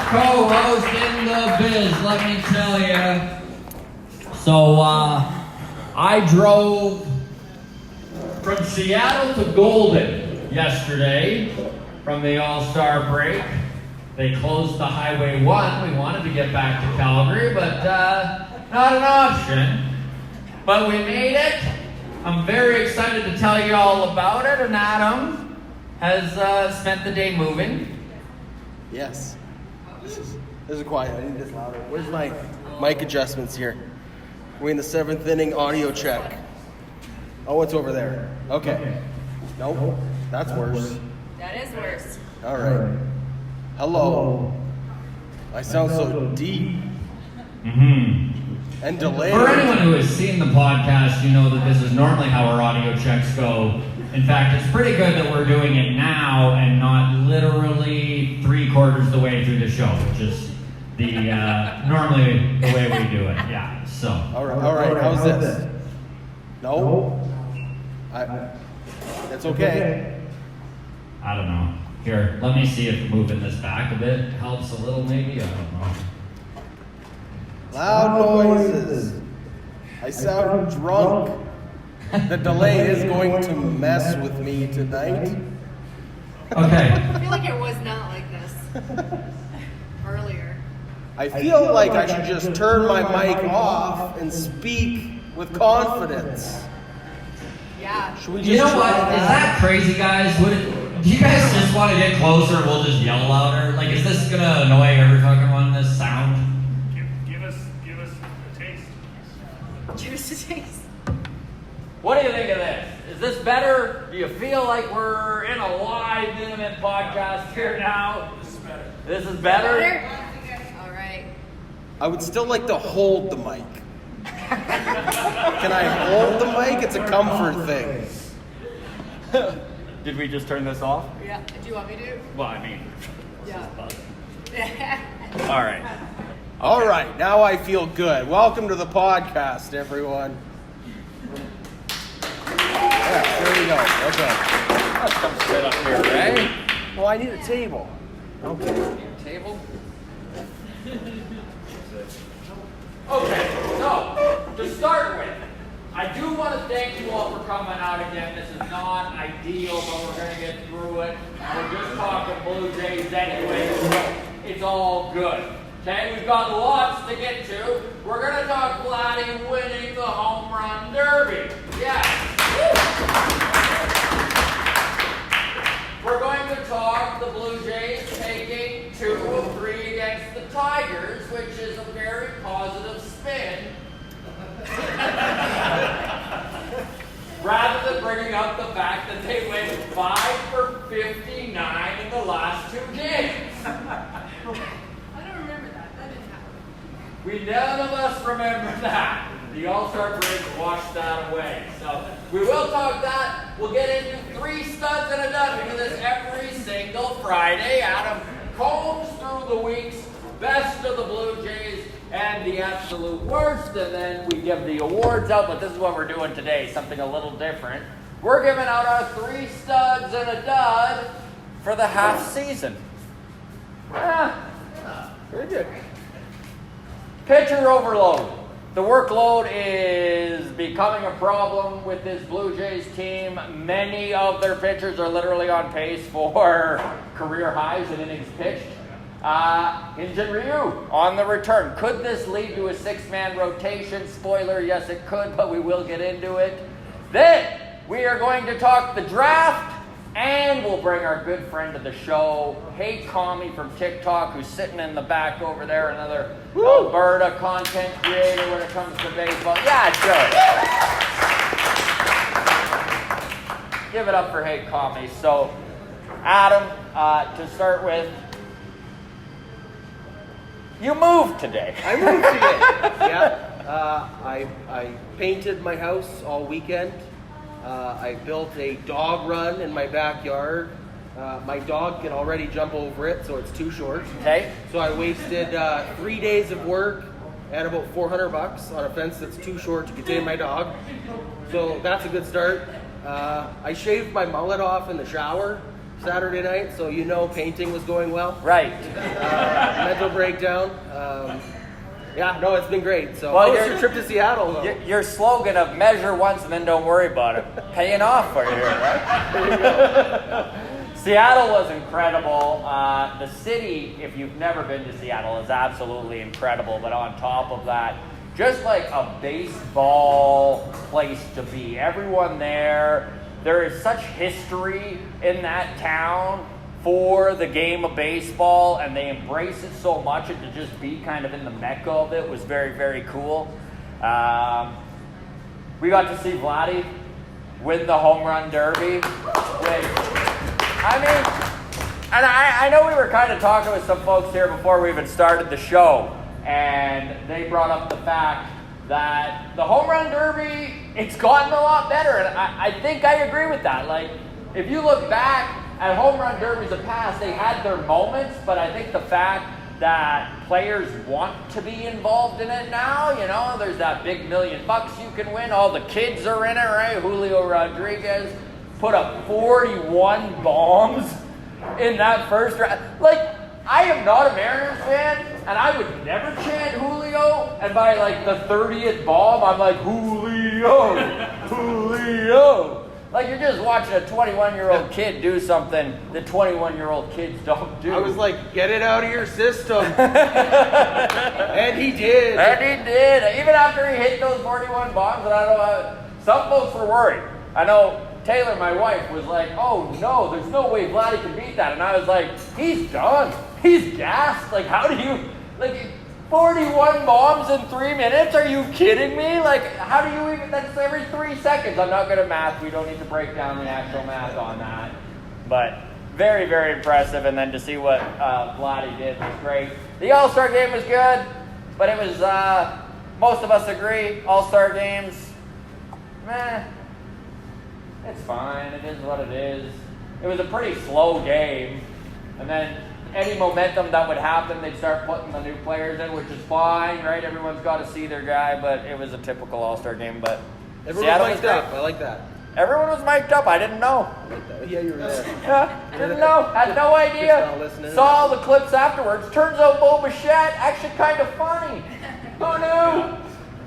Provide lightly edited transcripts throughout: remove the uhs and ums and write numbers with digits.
co-host in the biz, let me tell you. So, I drove from Seattle to Golden yesterday from the All-Star break. They closed the Highway 1. We wanted to get back to Calgary, but not an option. But we made it. I'm very excited to tell you all about it, and Adam has spent the day moving. Yes. This is quiet. I need this louder. Where's my mic adjustments here? We're in the 7th inning audio check. Oh, it's over there. Okay. Nope. That's worse. That is worse. All right. Hello. I sound so deep. And delayed. For anyone who has seen the podcast, you know that this is normally how our audio checks go. In fact, it's pretty good that we're doing it now and not literally 3/4 the way through the show, which is the normally the way we do it. Yeah. So. All right. How's this? No. It's okay. I don't know. Here, let me see if moving this back a bit helps a little. Maybe I don't know. Loud noises. I sound drunk. The delay is going to mess with me tonight. Okay. I feel like it was not like this earlier. I feel like I should just turn my mic off and speak with confidence. Yeah. Should we just You know try what? Is that crazy, guys? Do you guys just want to get closer? We'll just yell louder. Like, is this gonna annoy every fucking one? This sound? Give us a taste. Just a taste. What do you think of this? Is this better? Do you feel like we're in a live Minimum podcast here now? This is better. This is better? All right. I would still like to hold the mic. Can I hold the mic? It's a comfort thing. Did we just turn this off? Yeah. Do you want me to? Well, I mean, Yeah. all right. All right, now I feel good. Welcome to the podcast, everyone. Yeah, there we go. Okay. Let's come sit up here, right? Well, I need a table. Okay. Table. Okay, so to start with, I do want to thank you all for coming out again. This is not ideal, but we're going to get through it. We're just talking Blue Jays anyway, so it's all good. Okay, we've got lots to get to. We're going to talk Vladdy winning the home run derby. Yes. We're going to talk the Blue Jays taking 2 of 3 against the Tigers, which is a very positive spin. Rather than bringing up the fact that they went 5 for 59 in the last 2 games. I don't remember that. That didn't happen. None of us remember that. The All-Star break washed that away. So we will talk that. We'll get into 3 studs and a dud. We do this every single Friday. Adam combs through the week's best of the Blue Jays and the absolute worst, and then we give the awards out. But this is what we're doing today, something a little different. We're giving out our 3 studs and a dud for the half season. Very good. Pitcher overload. The workload is becoming a problem with this Blue Jays team. Many of their pitchers are literally on pace for career highs in innings pitched. Hyun-Jin Ryu on the return. Could this lead to a 6-man rotation? Spoiler, yes it could, but we will get into it. Then we are going to talk the draft, and we'll bring our good friend of the show, Hey Tommy from TikTok, who's sitting in the back over there, another Alberta content creator when it comes to baseball. Yeah, sure. Give it up for Hey Tommy. So, Adam, to start with, you moved today. I moved today. Yeah. I painted my house all weekend. I built a dog run in my backyard. My dog can already jump over it, so it's too short. Okay. So I wasted 3 days of work and about $400 on a fence that's too short to contain my dog. So that's a good start. I shaved my mullet off in the shower Saturday night, so you know painting was going well. Right. Mental breakdown. Yeah, no, it's been great. So, Well, how was your trip to Seattle, though? Your slogan of measure once and then don't worry about it, paying off for you here, right? There you go. Seattle was incredible. The city, if you've never been to Seattle, is absolutely incredible. But on top of that, just like a baseball place to be. Everyone there. There is such history in that town for the game of baseball, and they embrace it so much, and to just be kind of in the mecca of it was very, very cool. We got to see Vladdy win the home run derby. I know we were kind of talking with some folks here before we even started the show, and they brought up the fact that the home run derby, it's gotten a lot better, and I think I agree with that. Like, if you look back at home run derbies of past, they had their moments, but I think the fact that players want to be involved in it now, you know, there's that big $1 million you can win, all the kids are in it, right? Julio Rodriguez put up 41 bombs in that first round. Like, I am not a Mariners fan, and I would never chant Julio, and by like the 30th bomb, I'm like, Julio, Julio. Like, you're just watching a 21-year-old kid do something that 21-year-old kids don't do. I was like, get it out of your system. And he did. And he did. Even after he hit those 41 bombs, and I don't know, some folks were worried. I know Taylor, my wife, was like, oh no, there's no way Vladdy can beat that. And I was like, he's done. He's gassed. Like, how do you, like, 41 bombs in 3 minutes? Are you kidding me? Like, how do you even, that's every 3 seconds. I'm not good at math. We don't need to break down the actual math on that. But very, very impressive. And then to see what Vladdy did was great. The All-Star game was good, but it was, most of us agree, All-Star games, meh. It's fine. It is what it is. It was a pretty slow game. And then any momentum that would happen, they'd start putting the new players in, which is fine, right? Everyone's got to see their guy, but it was a typical All-Star game. But Everyone was mic'd up. I like that. Everyone was mic'd up. I didn't know. I like that. Yeah, you were there. Yeah, didn't know. Had no idea. Saw all the clips afterwards. Turns out Bo Bichette actually kind of funny. Who knew?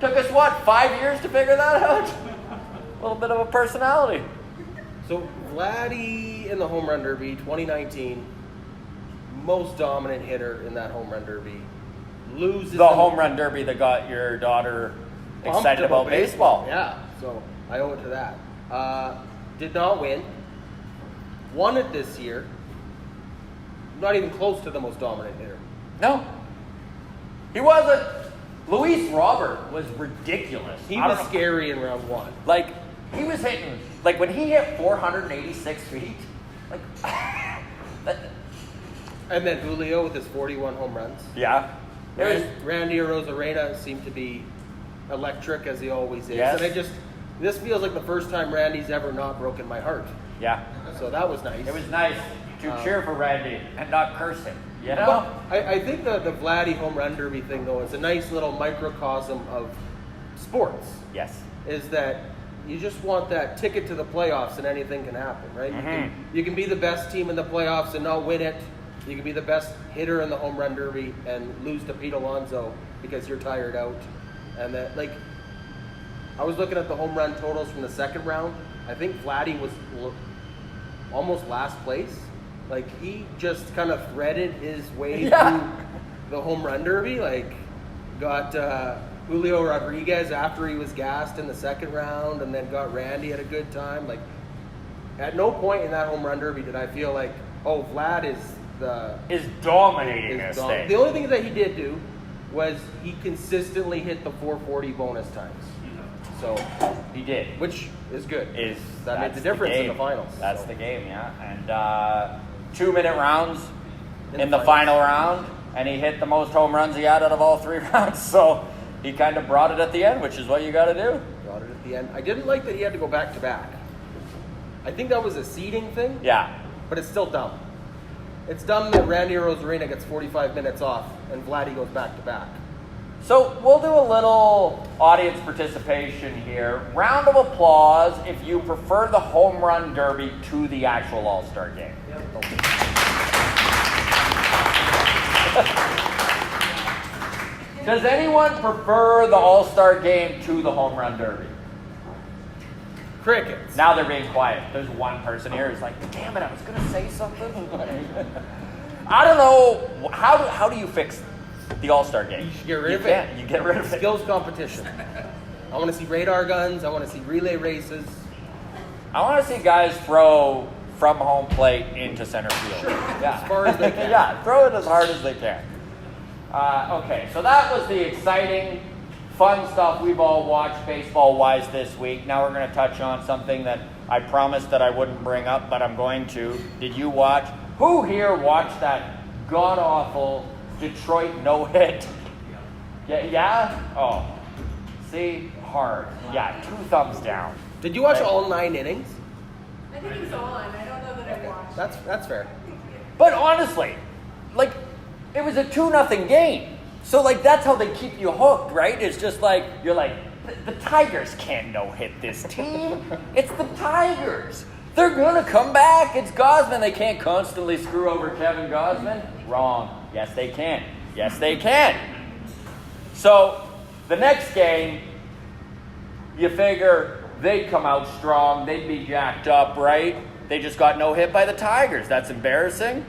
Took us, 5 years to figure that out? A little bit of a personality. So, Vladdy in the home run derby, 2019, most dominant hitter in that home run derby, loses the home run derby that got your daughter excited about baseball. Yeah, so I owe it to that. Did not win. Won it this year. Not even close to the most dominant hitter. No. He wasn't. Luis Robert was ridiculous. He was scary in round one. Like, he was hitting, like when he hit 486 feet, like, and then Julio with his 41 home runs. Yeah. Randy Arozarena seemed to be electric as he always is. Yes. And this feels like the first time Randy's ever not broken my heart. Yeah. So that was nice. It was nice to cheer for Randy and not curse him, you know? I think the Vladdy home run derby thing, though, is a nice little microcosm of sports. Yes. Is that you just want that ticket to the playoffs and anything can happen, right? Mm-hmm. You can be the best team in the playoffs and not win it. You can be the best hitter in the home run derby and lose to Pete Alonso because you're tired out. And that, like, I was looking at the home run totals from the second round. I think Vladdy was almost last place. Like, he just kind of threaded his way through the home run derby. Like, got Julio Rodriguez after he was gassed in the second round, and then got Randy at a good time. Like, at no point in that home run derby did I feel like, oh, Vlad is dominating this thing. The only thing that he did do was he consistently hit the 440 bonus times. So he did, which is good. That made the the difference game. in the finals. That's the game, yeah. And 2-minute rounds in the final round, and he hit the most home runs he had out of all 3 rounds. So he kind of brought it at the end, which is what you got to do. Brought it at the end. I didn't like that he had to go back to back. I think that was a seeding thing. Yeah. But it's still dumb. It's dumb that Randy Arozarena gets 45 minutes off and Vladdy goes back to back. So we'll do a little audience participation here. Round of applause if you prefer the home run derby to the actual All-Star game. Does anyone prefer the All-Star game to the Home Run Derby? Crickets. Now they're being quiet. There's one person here who's like, damn it, I was going to say something. I don't know. How do you fix the All-Star game? You should get rid of it. You get rid of it. Skills competition. I want to see radar guns. I want to see relay races. I want to see guys throw from home plate into center field. Yeah. As far as they can. Yeah, throw it as hard as they can. Okay, so that was the exciting, fun stuff we've all watched baseball-wise this week. Now we're going to touch on something that I promised that I wouldn't bring up, but I'm going to. Did you watch? Who here watched that god-awful Detroit no-hit? Yeah? Oh. See? Hard. Yeah, 2 thumbs down. Did you watch all 9 innings? I think it's on. I don't know that I watched. That's fair. But honestly, like, it was a 2-0 game. So, like, that's how they keep you hooked, right? It's just like, you're like, the Tigers can't no-hit this team. It's the Tigers. They're going to come back. It's Gausman. They can't constantly screw over Kevin Gausman. Wrong. Yes, they can. Yes, they can. So, the next game, you figure they'd come out strong. They'd be jacked up, right? They just got no hit by the Tigers. That's embarrassing.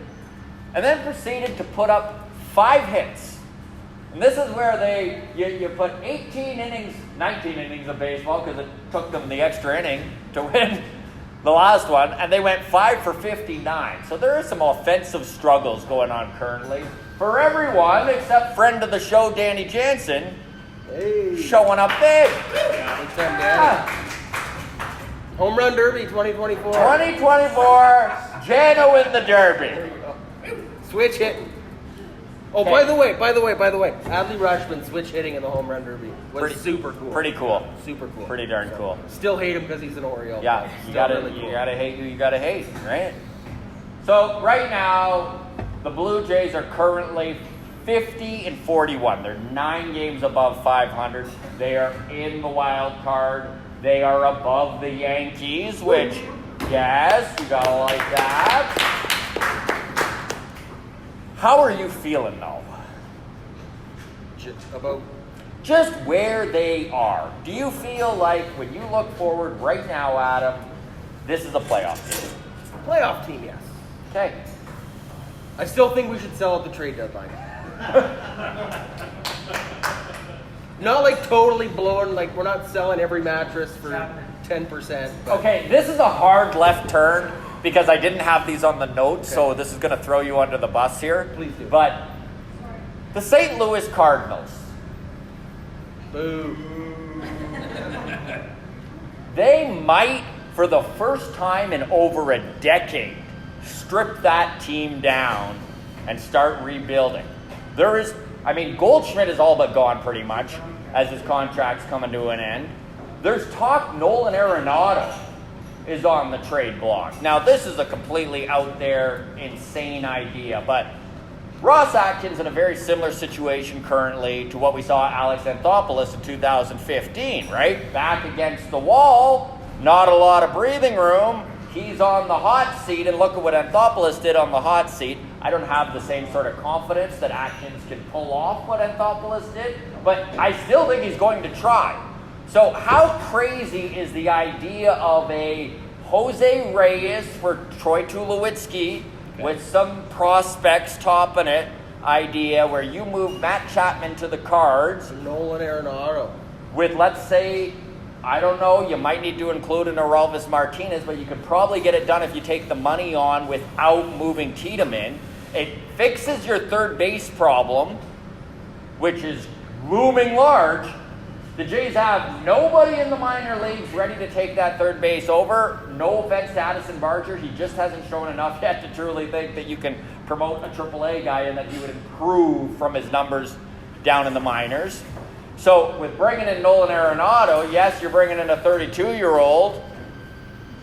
And then proceeded to put up 5 hits. And this is where you put 18 innings, 19 innings of baseball, because it took them the extra inning to win the last one, and they went 5 for 59. So there are some offensive struggles going on currently for everyone except friend of the show, Danny Jansen, showing up big. Yeah. Home Run Derby 2024. 2024, Jano in the Derby. Switch hitting. Oh, by the way, Adley Rutschman switch hitting in the Home Run Derby was super cool. Pretty cool. Super cool. Pretty darn cool. Still hate him because he's an Oriole. Yeah, you gotta hate who you gotta hate, right? So right now, the Blue Jays are currently 50-41. They're 9 games above 500. They are in the wild card. They are above the Yankees, which, yes, you gotta like that. How are you feeling, though? About just where they are. Do you feel like when you look forward right now, Adam, this is a playoff team? playoff team, yes. Okay. I still think we should sell at the trade deadline. Not like totally blowing, like we're not selling every mattress for 10%. But. Okay, this is a hard left turn because I didn't have these on the notes, so this is going to throw you under the bus here. Please do. But the St. Louis Cardinals. Boo. They might, for the first time in over a decade, strip that team down and start rebuilding. Goldschmidt is all but gone pretty much as his contract's coming to an end. There's talk Nolan Arenado is on the trade block. Now, this is a completely out there, insane idea, but Ross Atkins in a very similar situation currently to what we saw Alex Anthopoulos in 2015, right? Back against the wall, not a lot of breathing room. He's on the hot seat, and look at what Anthopoulos did on the hot seat. I don't have the same sort of confidence that Atkins can pull off what Anthopoulos did, but I still think he's going to try. So how crazy is the idea of a Jose Reyes for Troy Tulowitzki with some prospects topping it idea where you move Matt Chapman to the Cards? Nolan Arenado. With, let's say, I don't know, you might need to include an Orelvis Martinez, but you could probably get it done if you take the money on without moving Tiedemann. It fixes your third base problem, which is looming large. The Jays have nobody in the minor leagues ready to take that third base over. No offense to Addison Barger. He just hasn't shown enough yet to truly think that you can promote a AAA guy and that he would improve from his numbers down in the minors. So with bringing in Nolan Arenado, yes, you're bringing in a 32-year-old.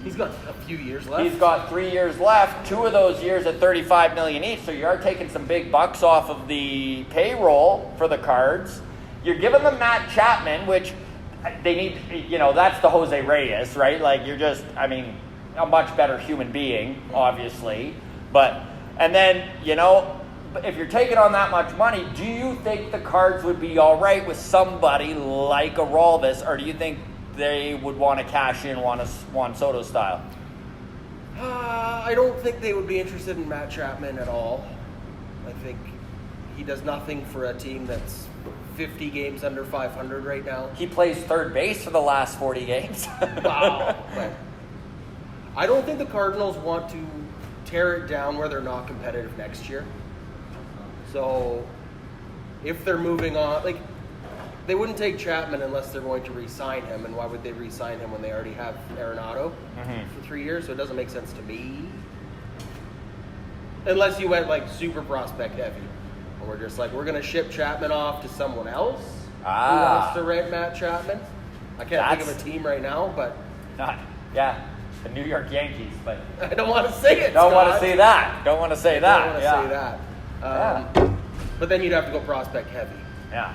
He's got a few years left. He's got 3 years left, 2 of those years at $35 million each. So you are taking some big bucks off of the payroll for the Cards. You're giving them Matt Chapman, which they need, that's the Jose Reyes, right? Like, you're just, a much better human being, obviously. But, and then, you know, if you're taking on that much money, do you think the Cards would be all right with somebody like a Rolvis, or do you think they would want to cash in Juan Soto style? I don't think they would be interested in Matt Chapman at all. I think he does nothing for a team that's 50 games under 500 right now. He plays third base for the last 40 games. Wow. But I don't think the Cardinals want to tear it down where they're not competitive next year. So if they're moving on, like, they wouldn't take Chapman unless they're going to re-sign him, and why would they re-sign him when they already have Arenado for 3 years? So it doesn't make sense to me. Unless you went like super prospect heavy. And we're just like, we're going to ship Chapman off to someone else who wants to rent Matt Chapman. I can't think of a team right now, but... the New York Yankees, but... I don't want to say it, Don't want to Scott. say that. Don't want to say that. Don't want to say that. But then you'd have to go prospect heavy. Yeah.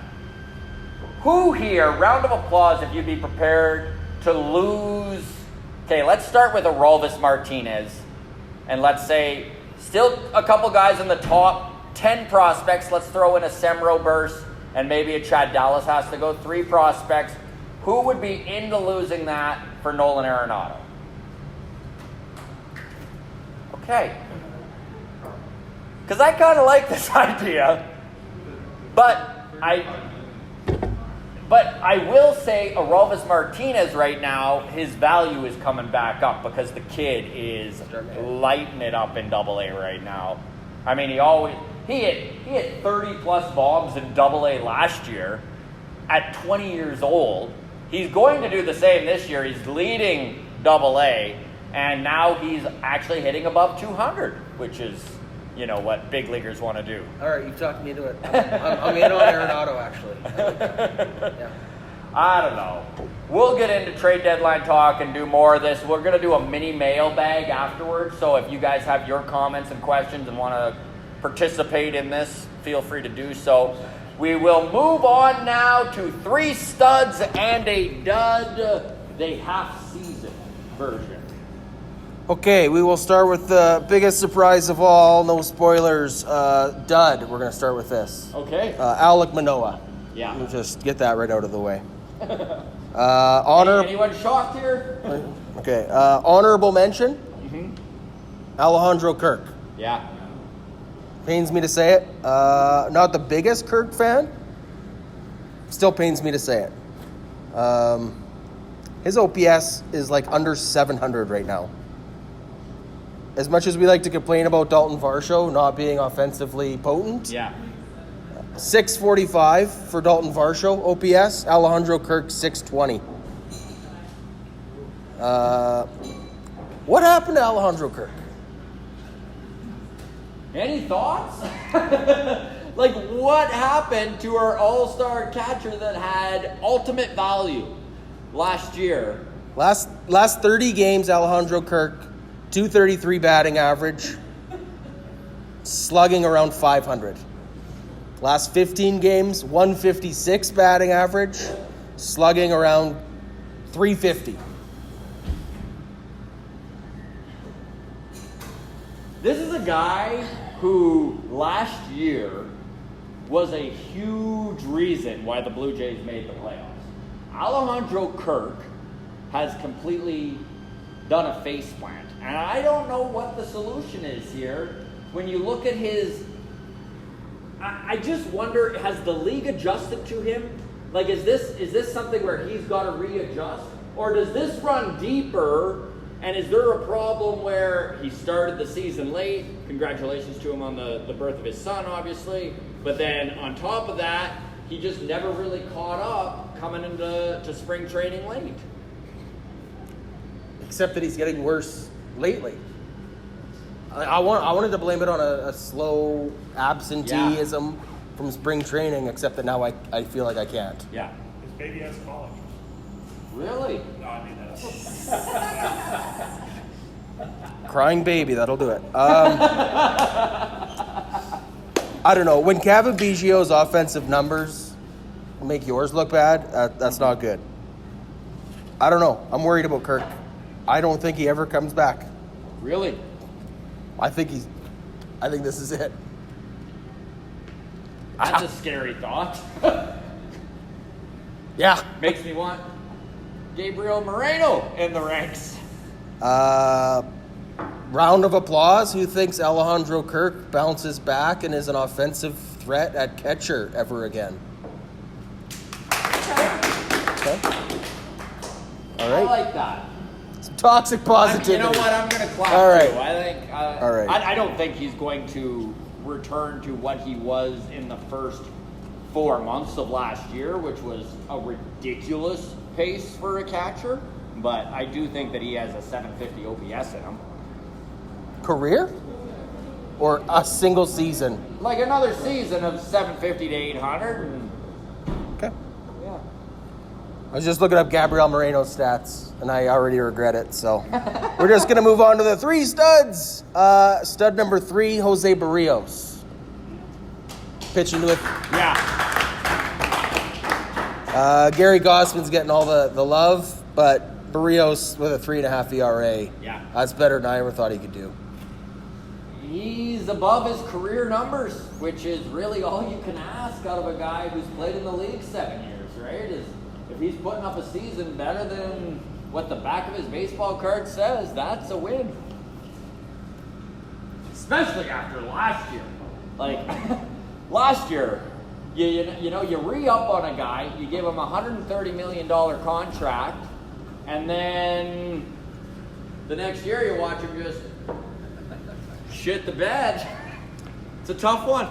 Who here, round of applause if you'd be prepared to lose... Okay, let's start with a Rolvis Martinez. And let's say, still a couple guys in the top 10 prospects. Let's throw in a Semro Burst and maybe a Chad Dallas has to go. 3 prospects. Who would be into losing that for Nolan Arenado? Okay. Because I kind of like this idea. But I will say Aroldis Martinez right now, his value is coming back up because the kid is lighting it up in AA right now. I mean, he hit 30 plus bombs in AA last year at 20 years old. He's going to do the same this year. He's leading AA, and now he's actually hitting above 200, which is, you know, what big leaguers want to do. All right, you've talked me into it. I'm in on Arenado, actually. Yeah. I don't know. We'll get into trade deadline talk and do more of this. We're going to do a mini mailbag afterwards, so if you guys have your comments and questions and want to participate in this, feel free to do so. We will move on now to 3 studs and a dud, the half-season version. Okay, we will start with the biggest surprise of all. No spoilers. Dud. We're going to start with this. Okay. Alec Manoah. Yeah. We'll just get that right out of the way. Anyone shocked here? Okay. Honorable mention. Alejandro Kirk. Yeah. Pains me to say it. Not the biggest Kirk fan. Still pains me to say it. His OPS is like under 700 right now. As much as we like to complain about Dalton Varsho not being offensively potent. Yeah. 645 for Dalton Varsho OPS. Alejandro Kirk 620. What happened to Alejandro Kirk? Any thoughts? Like, what happened to our all-star catcher that had ultimate value last year? Last 30 games, Alejandro Kirk, 233 batting average, slugging around 500. Last 15 games, 156 batting average, slugging around 350. This is a guy who last year was a huge reason why the Blue Jays made the playoffs. Alejandro Kirk has completely done a faceplant. And I don't know what the solution is here. When you look at his... I just wonder, has the league adjusted to him? Like, is this something where he's got to readjust? Or does this run deeper? And is there a problem where he started the season late? Congratulations to him on the birth of his son, obviously. But then on top of that, he just never really caught up coming into spring training late. Except that he's getting worse lately. I wanted to blame it on a slow absenteeism from spring training, except that now I feel like I can't. Yeah. His baby has college. Really? No, I mean that's. Crying baby, that'll do it. I don't know. When Kevin Biggio's offensive numbers make yours look bad, that's not good. I don't know. I'm worried about Kirk. I don't think he ever comes back. Really? I think he's I think this is it. That's a scary thought. Yeah. Makes me want Gabriel Moreno in the ranks. Round of applause. Who thinks Alejandro Kirk bounces back and is an offensive threat at catcher ever again? Okay. All I right. like that. Some toxic positivity. You know what? I'm going to clap. All right. too. I think. All right. I don't think he's going to return to what he was in the first 4 months of last year, which was a ridiculous pace for a catcher. But I do think that he has a 750 OPS in him. Career? Or a single season? Like another season of 750 to 800. And, Okay. yeah. I was just looking up Gabriel Moreno's stats, and I already regret it, so we're just going to move on to the three studs. Stud number 3, Jose Barrios. Pitching with... Yeah. Gary Gossman's getting all the love, but Barrios with a 3.5 ERA. Yeah. That's better than I ever thought he could do. He's above his career numbers, which is really all you can ask out of a guy who's played in the league 7 years, right? Is if he's putting up a season better than what the back of his baseball card says, that's a win. Especially after last year. Like, last year, you know, you re-up on a guy, you give him a $130 million contract, and then the next year you watch him just shit the bed. It's a tough one.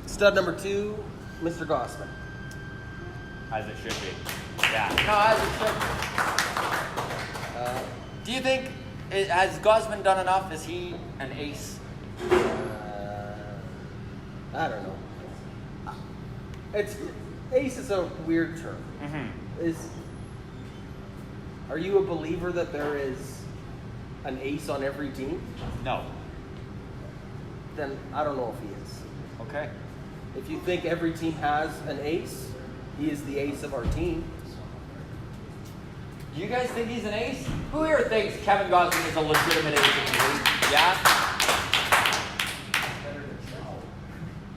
Stud number 2, Mr. Gossman. As it should be. Yeah. No, as it should be. Do you think, has Gosman done enough? Is he an ace? I don't know. Ace is a weird term. Mm-hmm. Are you a believer that there is an ace on every team? No. Then I don't know if he is. Okay. If you think every team has an ace, he is the ace of our team. Do you guys think he's an ace? Who here thinks Kevin Gosman is a legitimate ace in the league? Yeah?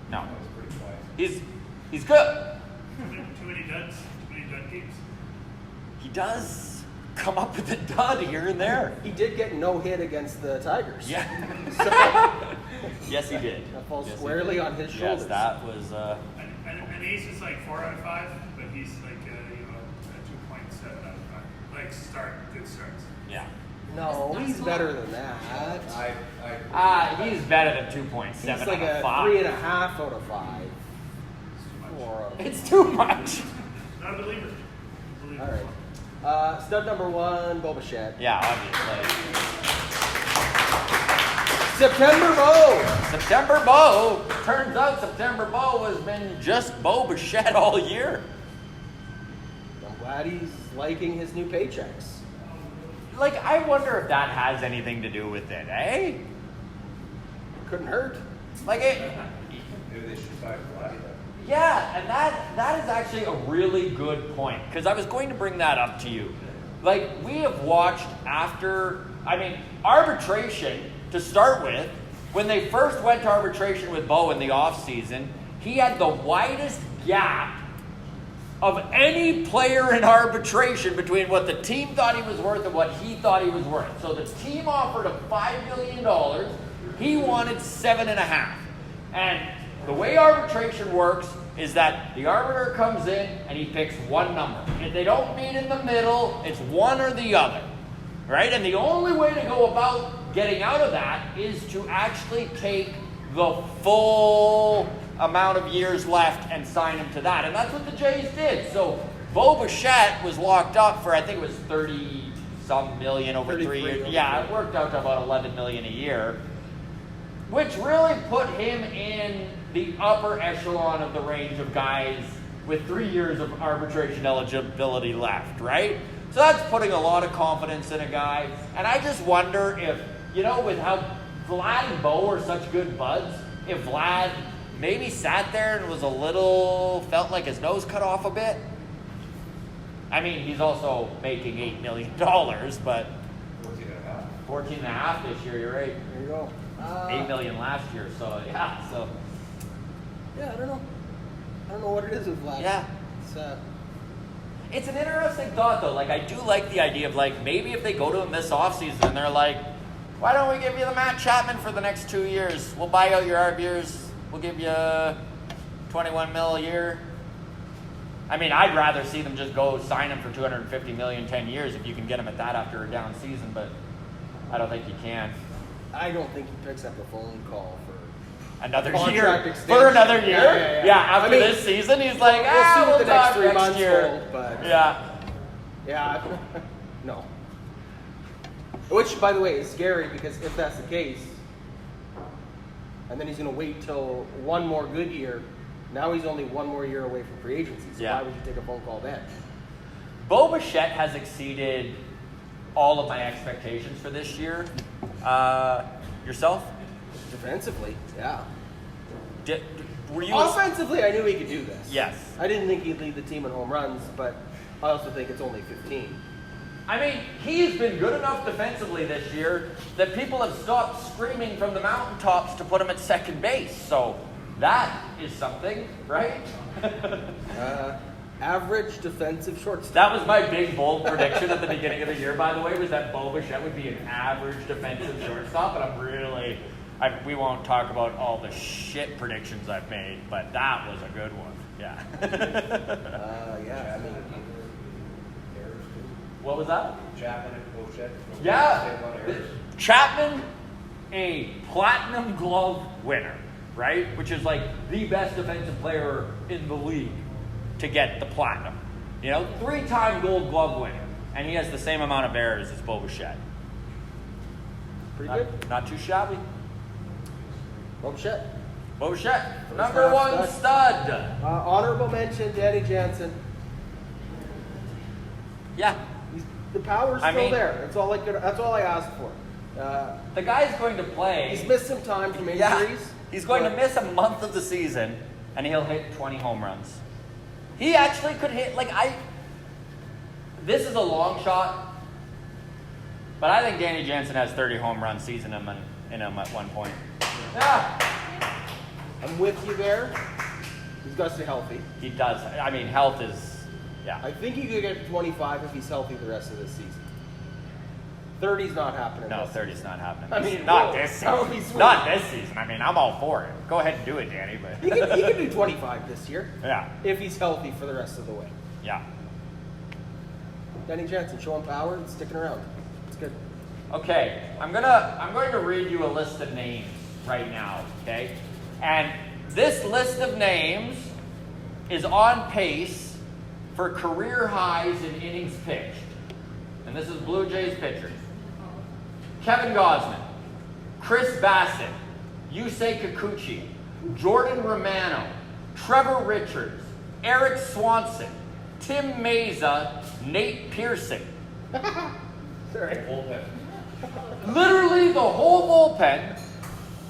No. He's good. Too many duds, too many dud games. He does come up with a dud here and there. He did get no hit against the Tigers. Yeah. So Yes, he did. that falls Yes, he squarely did. on his shoulders. Yes, that was. An ace is like 4 out of 5, but he's like a 2.7 out of 5. Like good starts. Yeah. No, he's better than that. He's better than 2.7 He's out like of a 5. 3.5 out of 5. 4 out of It's too much. Not a believer. All right. Stud number 1, Bo Bichette. Yeah, obviously. September Bo. September Bo. Turns out September Bo has been just Bo Bichette all year. I'm glad he's liking his new paychecks. Like, I wonder if that has anything to do with it, eh? Couldn't hurt. Like, it. Maybe they should buy Vladdy then. Yeah, and that is actually a really good point, because I was going to bring that up to you. Like, we have watched arbitration, to start with, when they first went to arbitration with Bo in the offseason, he had the widest gap of any player in arbitration between what the team thought he was worth and what he thought he was worth. So the team offered him $5 million. He wanted $7.5. And the way arbitration works is that the arbiter comes in and he picks one number. If they don't meet in the middle, it's one or the other, right? And the only way to go about getting out of that is to actually take the full amount of years left and sign him to that. And that's what the Jays did. So Bo Bichette was locked up for, I think it was 30-some million over 3 years. Yeah, it worked out to about $11 million a year, which really put him in the upper echelon of the range of guys with 3 years of arbitration eligibility left, right? So that's putting a lot of confidence in a guy. And I just wonder if, with how Vlad and Bo are such good buds, if Vlad maybe sat there and was felt like his nose cut off a bit. I mean, he's also making $8 million, but 14.5 this year, you're right. There you go. $8 million last year. So yeah, Yeah, I don't know. I don't know what it is with Vladdy. Yeah. It's an interesting thought though. Like I do like the idea of like maybe if they go to him this offseason and they're like, why don't we give you the Matt Chapman for the next 2 years? We'll buy out your RB years. We'll give you 21 mil a year. I mean, I'd rather see them just go sign him for $250 million 10 years if you can get him at that after a down season, but I don't think you can. I don't think he picks up a phone call for Another contract year. extension. For another year? Yeah. After this season, he's like, we'll see what we'll the next talk 3 next months year. hold, but Yeah. no. Which, by the way, is scary because if that's the case, and then he's going to wait till one more good year, now he's only one more year away from free agency. So why would you take a phone call then? Bo Bichette has exceeded all of my expectations for this year. Yourself? Defensively, yeah. Were you Offensively, I knew he could do this. Yes. I didn't think he'd lead the team in home runs, but I also think it's only 15. I mean, he's been good enough defensively this year that people have stopped screaming from the mountaintops to put him at second base. So that is something, right? Average defensive shortstop. That was my big bold prediction at the beginning of the year, by the way, was that Bo Bichette would be an average defensive shortstop, and we won't talk about all the shit predictions I've made, but that was a good one. Yeah. Yeah, I mean, What was that? Chapman and Bichette. Yeah. Chapman, a platinum glove winner, right? Which is like the best defensive player in the league to get the platinum. 3-time gold glove winner. And he has the same amount of errors as Bo Bichette. pretty good. Not too shabby. Bo Bichette. Bo Bichette, First number half one stud. stud. Honorable mention, Danny Jansen. Yeah. The power's I still mean- there. That's all I asked for. The guy's going to play. He's missed some time from injuries. Yeah. He's going to but miss a month of the season, and he'll hit 20 home runs. He actually could hit, this is a long shot, but I think Danny Jansen has 30 home run season in him at one point. Yeah. I'm with you there. He's got to stay healthy. He does. I mean, health is, yeah. I think he could get 25 if he's healthy the rest of this season. 30's not happening. No, this 30's not happening. I mean, not whoa, this that would be season. sweet. Not this season. I mean, I'm all for it. Go ahead and do it, Danny. But He can do 25 this year. Yeah. If he's healthy for the rest of the way. Yeah. Danny Jansen showing power and sticking around. It's good. Okay, I'm going to read you a list of names right now, okay? And this list of names is on pace for career highs in innings pitched. And this is Blue Jays pitchers. Kevin Gausman, Chris Bassett, Yusei Kikuchi, Jordan Romano, Trevor Richards, Eric Swanson, Tim Meza, Nate Pearson. Sorry. Literally the whole bullpen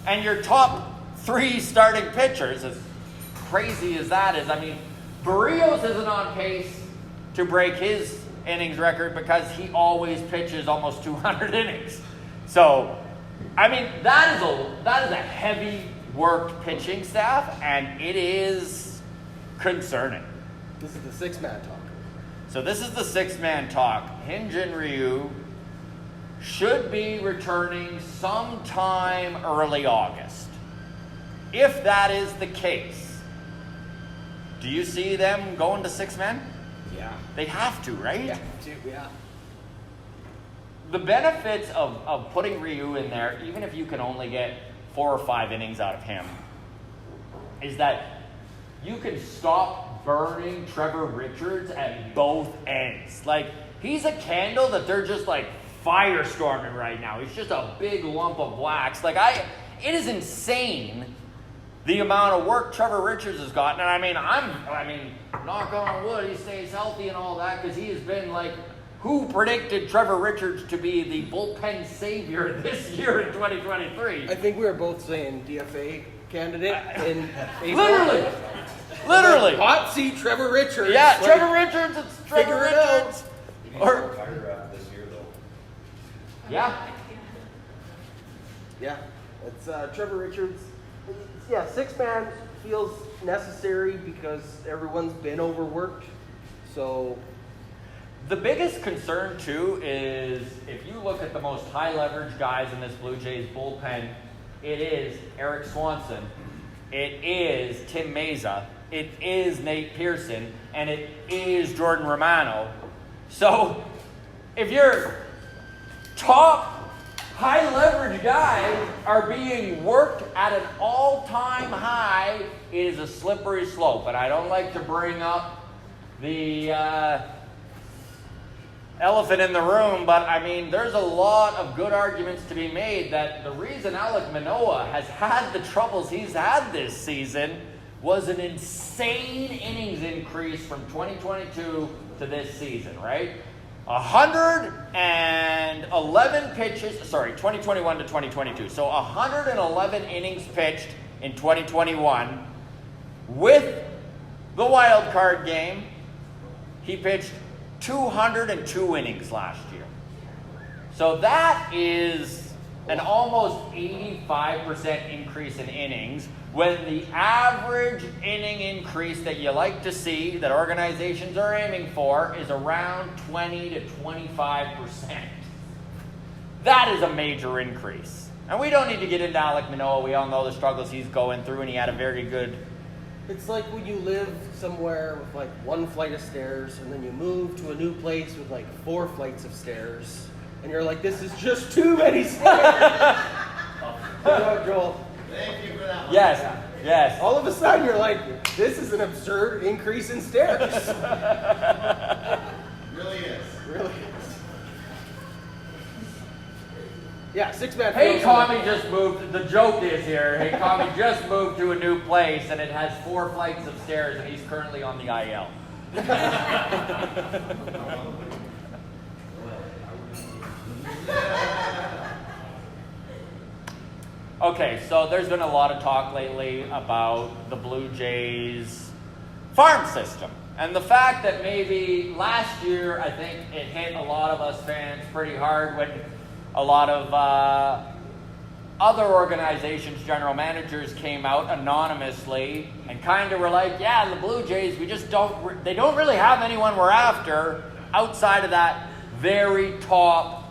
and your top 3 starting pitchers, as crazy as that is. I mean, Barrios isn't on pace to break his innings record because he always pitches almost 200 innings. So, I mean, that is a heavy worked pitching staff, and it is concerning. This is the 6-man talk. So this is the 6-man talk. Hyun-Jin Ryu should be returning sometime early August. If that is the case, do you see them going to 6-men? Yeah. They have to, right? Yeah. The benefits of putting Ryu in there, even if you can only get 4 or 5 innings out of him, is that you can stop burning Trevor Richards at both ends. Like, he's a candle that they're just firestorming right now. He's just a big lump of wax. It is insane the amount of work Trevor Richards has gotten. And I mean, knock on wood, he stays healthy and all that, because he has been who predicted Trevor Richards to be the bullpen savior this year in 2023? I think we were both saying DFA candidate in April. Literally. Hot seat Trevor Richards. Yeah, Trevor Richards. It's Trevor figure it out. Richards. He needs to retire after this year, though. Yeah. Yeah. It's Trevor Richards. Yeah, 6-man feels necessary because everyone's been overworked. So The biggest concern, too, is if you look at the most high leverage guys in this Blue Jays bullpen, it is Eric Swanson, it is Tim Meza, it is Nate Pearson, and it is Jordan Romano. So if your top high leverage guys are being worked at an all-time high, it is a slippery slope. And I don't like to bring up the elephant in the room, but I mean, there's a lot of good arguments to be made that the reason Alek Manoah has had the troubles he's had this season was an insane innings increase from 2022 to this season, right? 111 pitches, 2021 to 2022. So 111 innings pitched in 2021. With the wild card game, he pitched 202 innings last year. So that is an almost 85% increase in innings, when the average inning increase that you like to see, that organizations are aiming for, is around 20 to 25%. That is a major increase. And we don't need to get into Alek Manoah. We all know the struggles he's going through, and he had a very good... it's like when you live somewhere with like 1 flight of stairs, and then you move to a new place with like 4 flights of stairs, and you're like, this is just too many stairs. Good job, Joel. Thank you for that one. Yes, yes. All of a sudden, you're like, this is an absurd increase in stairs. Really is. Really is. Yeah, 6-man. Hey, feels Tommy like- just moved. The joke is here. Hey, Tommy just moved to a new place, and it has 4 flights of stairs, and he's currently on the IL. Okay, so there's been a lot of talk lately about the Blue Jays farm system. And the fact that maybe last year, I think it hit a lot of us fans pretty hard when a lot of other organizations' general managers came out anonymously and kind of were like, yeah, the Blue Jays, they don't really have anyone we're after outside of that very top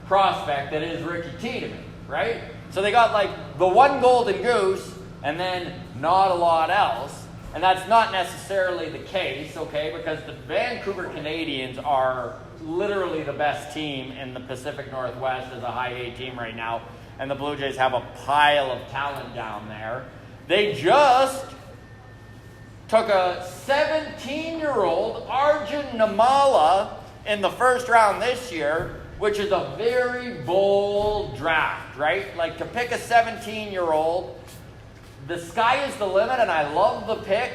prospect that is Ricky Tiedemann, right? So they got like the one golden goose and then not a lot else. And that's not necessarily the case, okay, because the Vancouver Canadians are literally the best team in the Pacific Northwest as a high A team right now. And the Blue Jays have a pile of talent down there. They just took a 17-year-old Arjun Namala in the first round this year, which is a very bold draft, right? Like, to pick a 17-year-old, the sky is the limit, and I love the pick.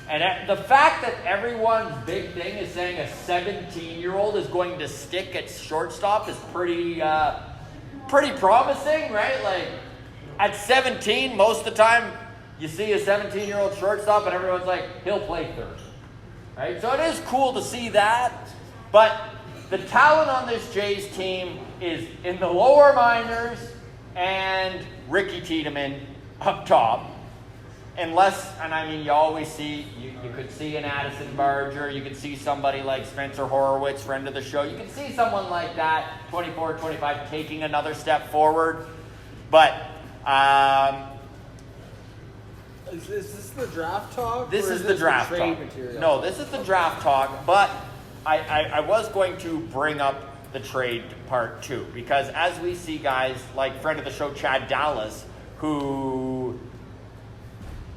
And the fact that everyone's big thing is saying a 17-year-old is going to stick at shortstop is pretty promising, right? Like, at 17, most of the time, you see a 17-year-old shortstop, and everyone's like, he'll play third, right? So it is cool to see that, but the talent on this Jays team is in the lower minors and Ricky Tiedemann up top. Unless, and I mean, you always see, you could see an Addison Barger, you could see somebody like Spencer Horowitz, friend of the show. You could see someone like that, 24, 25, taking another step forward. But, Is this the draft talk? this or is the draft trade talk. material? No, this is the draft talk, but I was going to bring up the trade part too, because as we see guys like friend of the show Chad Dallas, who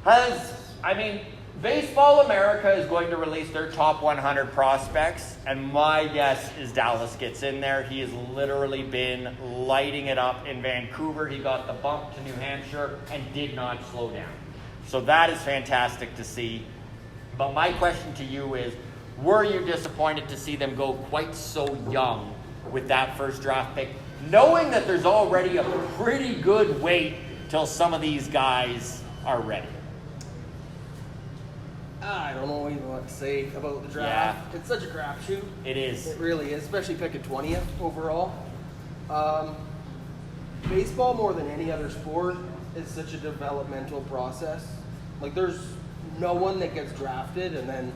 has, I mean, Baseball America is going to release their top 100 prospects, and my guess is Dallas gets in there. He has literally been lighting it up in Vancouver. He got the bump to New Hampshire and did not slow down. So that is fantastic to see. But my question to you is, were you disappointed to see them go quite so young with that first draft pick, knowing that there's already a pretty good wait till some of these guys are ready? I don't know even what to say about the draft. Yeah. It's such a crapshoot. It is. It really is, especially picking 20th overall. baseball, more than any other sport, is such a developmental process. Like, there's no one that gets drafted and then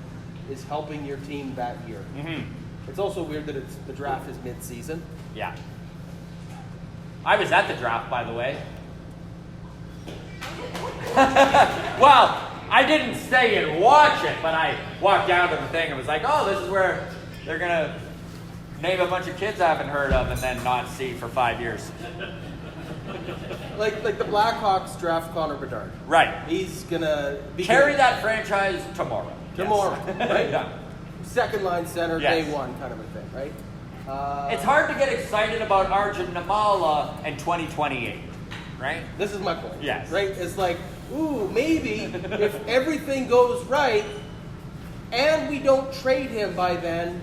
is helping your team that year. Mm-hmm. It's also weird that the draft is mid-season. Yeah. I was at the draft, by the way. Well, I didn't stay and watch it, but I walked down to the thing and was like, oh, this is where they're going to name a bunch of kids I haven't heard of and then not see for 5 years. Like the Blackhawks draft Connor Bedard. Right. He's going to be Carry that franchise tomorrow. Tomorrow, Yes. right? Yeah. Second line center, Yes. day one kind of a thing, right? It's hard to get excited about Arjun Namala in 2028, right? This is my point. Yes. Right? It's like, ooh, maybe if everything goes right and we don't trade him by then,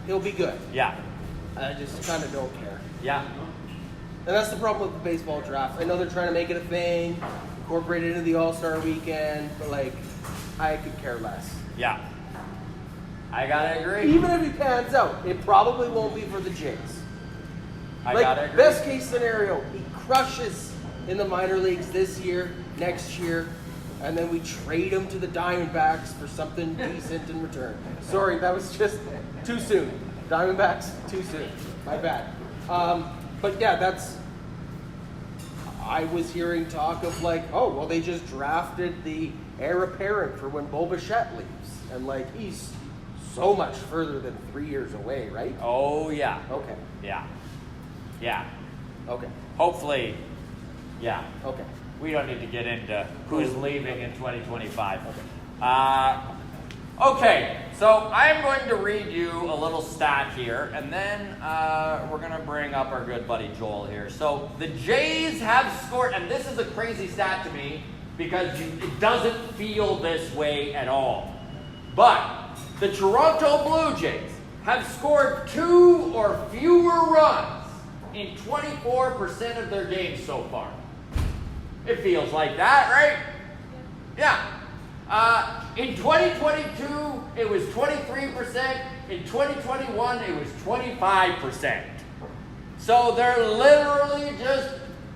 he'll be good. Yeah. I just kind of don't care. Yeah. And that's the problem with the baseball draft. I know they're trying to make it a thing, incorporate it into the All-Star weekend, but like, I could care less. Yeah. I gotta agree. Even if he pans out, it probably won't be for the Jays. I Like, gotta agree. best case scenario, he crushes in the minor leagues this year, next year, and then we trade him to the Diamondbacks for something decent in return. Sorry, that was just too soon. Diamondbacks, too soon. My bad. But yeah, I was hearing talk of like, oh, well, they just drafted the heir apparent for when Bo Bichette leaves. And like, he's so much further than 3 years away, right? Oh, yeah. Okay. Yeah. Yeah. Okay. Hopefully, yeah. Okay. We don't need to get into who's leaving in 2025. Okay. Okay, so I'm going to read you a little stat here, and then we're going to bring up our good buddy Joel here. So the Jays have scored, and this is a crazy stat to me because it doesn't feel this way at all. But the Toronto Blue Jays have scored 2 or fewer runs in 24% of their games so far. It feels like that, right? Yeah. In 2022, it was 23%. In 2021, it was 25%. So they're literally just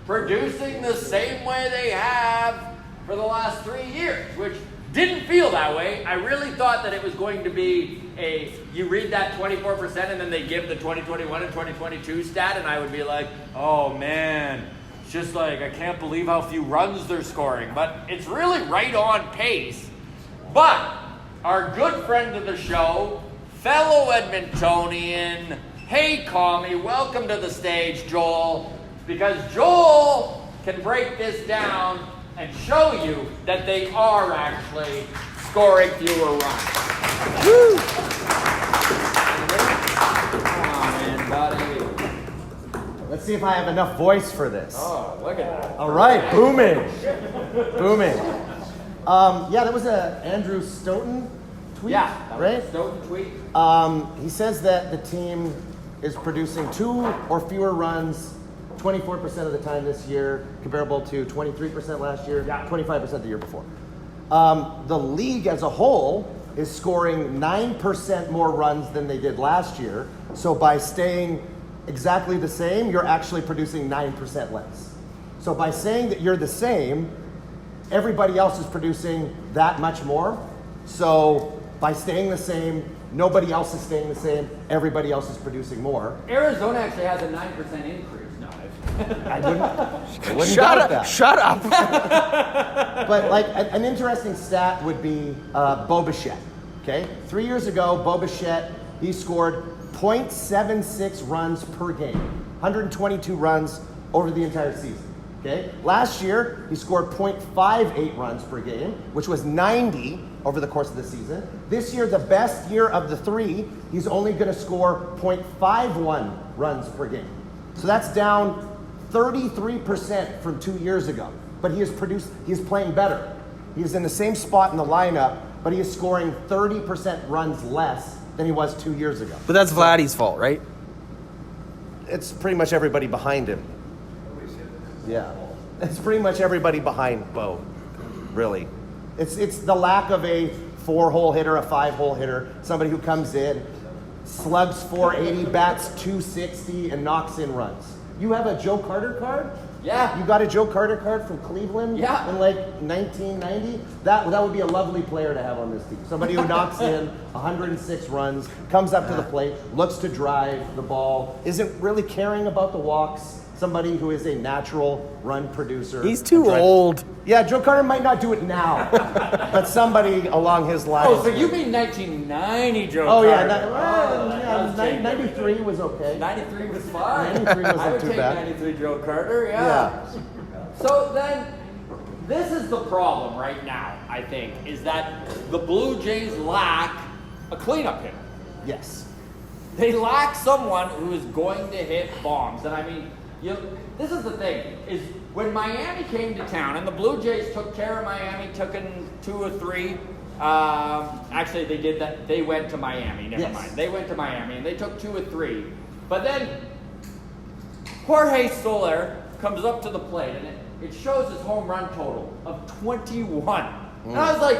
producing the same way they have for the last 3 years, which didn't feel that way. I really thought that it was going to be you read that 24% and then they give the 2021 and 2022 stat, and I would be like, oh man, it's just like, I can't believe how few runs they're scoring. But it's really right on pace. But our good friend of the show, fellow Edmontonian, hey Commie, welcome to the stage, Joel, because Joel can break this down and show you that they are actually scoring fewer runs. Woo! Come on in, buddy. Let's see if I have enough voice for this. Oh, look at that. All right, booming. Booming. Yeah, that was a Andrew Stoughton tweet, Yeah, that was right? a Stoughton tweet. He says that the team is producing 2 or fewer runs 24% of the time this year, comparable to 23% last year, Yeah. 25% the year before. The league as a whole is scoring 9% more runs than they did last year. So by staying exactly the same, you're actually producing 9% less. So by saying that you're the same, everybody else is producing that much more. So by staying the same, nobody else is staying the same, everybody else is producing more. Arizona actually has a 9% increase. No, I wouldn't doubt that. Shut up. But like an interesting stat would be Bo Bichette. Okay, 3 years ago, Bo Bichette, he scored 0.76 runs per game, 122 runs over the entire season. Okay, last year he scored 0.58 runs per game, which was 90 over the course of the season. This year, the best year of the 3, he's only going to score 0.51 runs per game. So that's down 33% from 2 years ago. But he is playing better. He is in the same spot in the lineup, but he is scoring 30% runs less than he was 2 years ago. But that's Vladdy's fault, right? It's pretty much everybody behind him. Yeah. It's pretty much everybody behind Bo, really. It's the lack of a 4-hole hitter, a 5-hole hitter, somebody who comes in, slugs 480, bats 260, and knocks in runs. You have a Joe Carter card? Yeah. You got a Joe Carter card from Cleveland Yeah. in like 1990? That would be a lovely player to have on this team. Somebody who knocks in 106 runs, comes up to the plate, looks to drive the ball, isn't really caring about the walks. Somebody who is a natural run producer. He's too old. Yeah, Joe Carter might not do it now, but somebody along his lines. Oh, so you mean 1990 Joe Oh, Carter? yeah. That's taking 93 was okay. 93 was fine. 93 wasn't I would too take bad. 93 Joe Carter, yeah. So then, this is the problem right now, I think, is that the Blue Jays lack a cleanup hitter. Yes. They lack someone who is going to hit bombs. And I mean, this is the thing, is when Miami came to town, and the Blue Jays took care of Miami, took in 2 or 3. Actually, they did that. They went to Miami. Never mind. They went to Miami, and they took 2 or 3. But then Jorge Soler comes up to the plate, and it shows his home run total of 21. And I was like,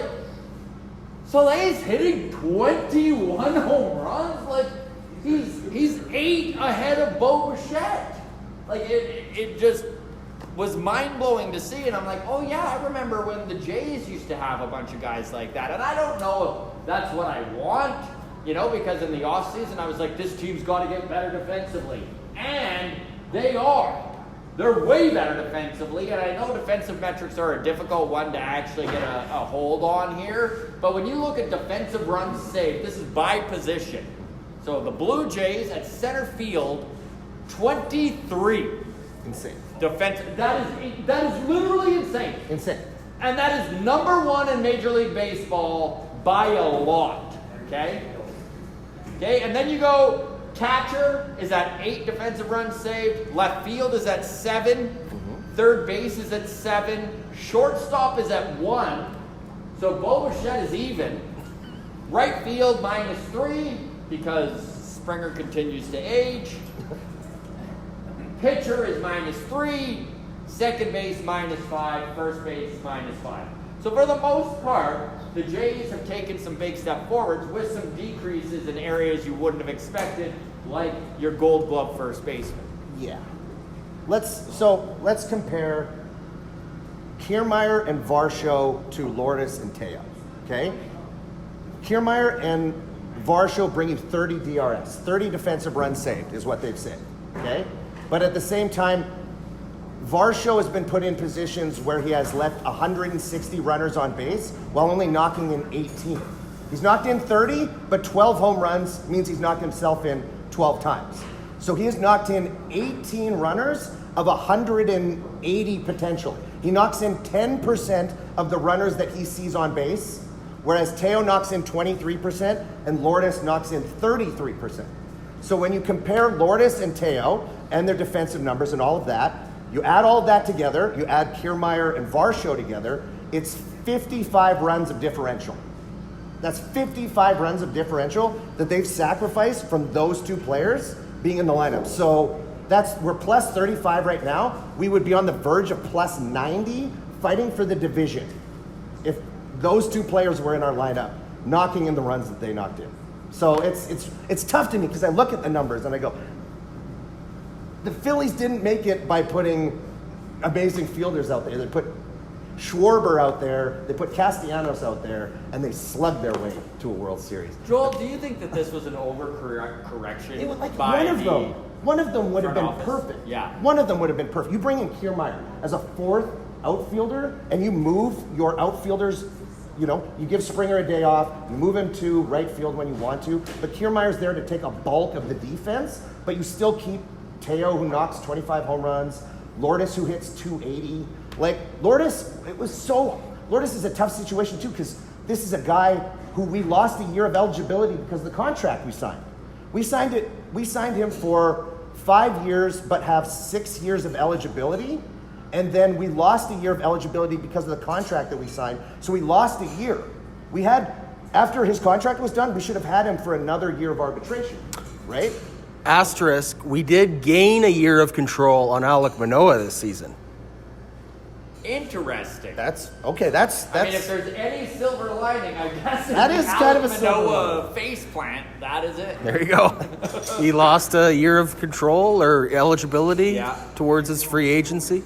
Soler's hitting 21 home runs? Like, he's 8 ahead of Bo Bichette. Like, it just was mind-blowing to see, and I'm like, oh yeah, I remember when the Jays used to have a bunch of guys like that, and I don't know if that's what I want, because in the offseason I was like, this team's got to get better defensively, and they are. They're way better defensively, and I know defensive metrics are a difficult one to actually get a hold on here, but when you look at defensive runs saved, this is by position. So the Blue Jays at center field, 23. Insane. Defensive. That is literally insane. Insane. And that is number 1 in Major League Baseball by a lot. Okay? Okay, and then you go, catcher is at 8 defensive runs saved. Left field is at 7. Third base is at 7. Shortstop is at 1. So Bo Bichette is even. Right field -3 because Springer continues to age. Pitcher is -3, second base -5, first base -5. So for the most part, the Jays have taken some big step forwards with some decreases in areas you wouldn't have expected, like your Gold Glove first baseman. Yeah. Let's compare Kiermaier and Varsho to Lourdes and Teo. Okay? Kiermaier and Varsho bringing 30 DRS, 30 defensive runs saved is what they've said. Okay? But at the same time, Varsho has been put in positions where he has left 160 runners on base while only knocking in 18. He's knocked in 30, but 12 home runs means he's knocked himself in 12 times. So he has knocked in 18 runners of 180 potential. He knocks in 10% of the runners that he sees on base, whereas Teo knocks in 23% and Lourdes knocks in 33%. So when you compare Lourdes and Teo and their defensive numbers and all of that, you add all of that together, you add Kiermaier and Varsho together, it's 55 runs of differential. That's 55 runs of differential that they've sacrificed from those 2 players being in the lineup. So we're plus 35 right now. We would be on the verge of plus 90 fighting for the division if those 2 players were in our lineup knocking in the runs that they knocked in. So it's tough to me because I look at the numbers and I go, the Phillies didn't make it by putting amazing fielders out there. They put Schwarber out there, they put Castellanos out there, and they slugged their way to a World Series. Joel, do you think that this was an overcorrection It was like by one of them would have been front office? perfect. Yeah. One of them would have been perfect. You bring in Kiermaier as a 4th outfielder, and you move your outfielders. You give Springer a day off, you move him to right field when you want to, but Kiermaier's there to take a bulk of the defense, but you still keep Teo, who knocks 25 home runs, Lourdes, who hits 280. Like, Lourdes is a tough situation too, because this is a guy who we lost a year of eligibility because of the contract we signed. We signed him for 5 years, but have 6 years of eligibility. And then we lost a year of eligibility because of the contract that we signed. So we lost a year. After his contract was done, we should have had him for another year of arbitration, right? Asterisk, we did gain a year of control on Alek Manoah this season. Interesting. That's okay. That's I mean, if there's any silver lining, I guess That is kind of a silver Manoah face plant. That is it. There you go. He lost a year of control or eligibility towards his free agency.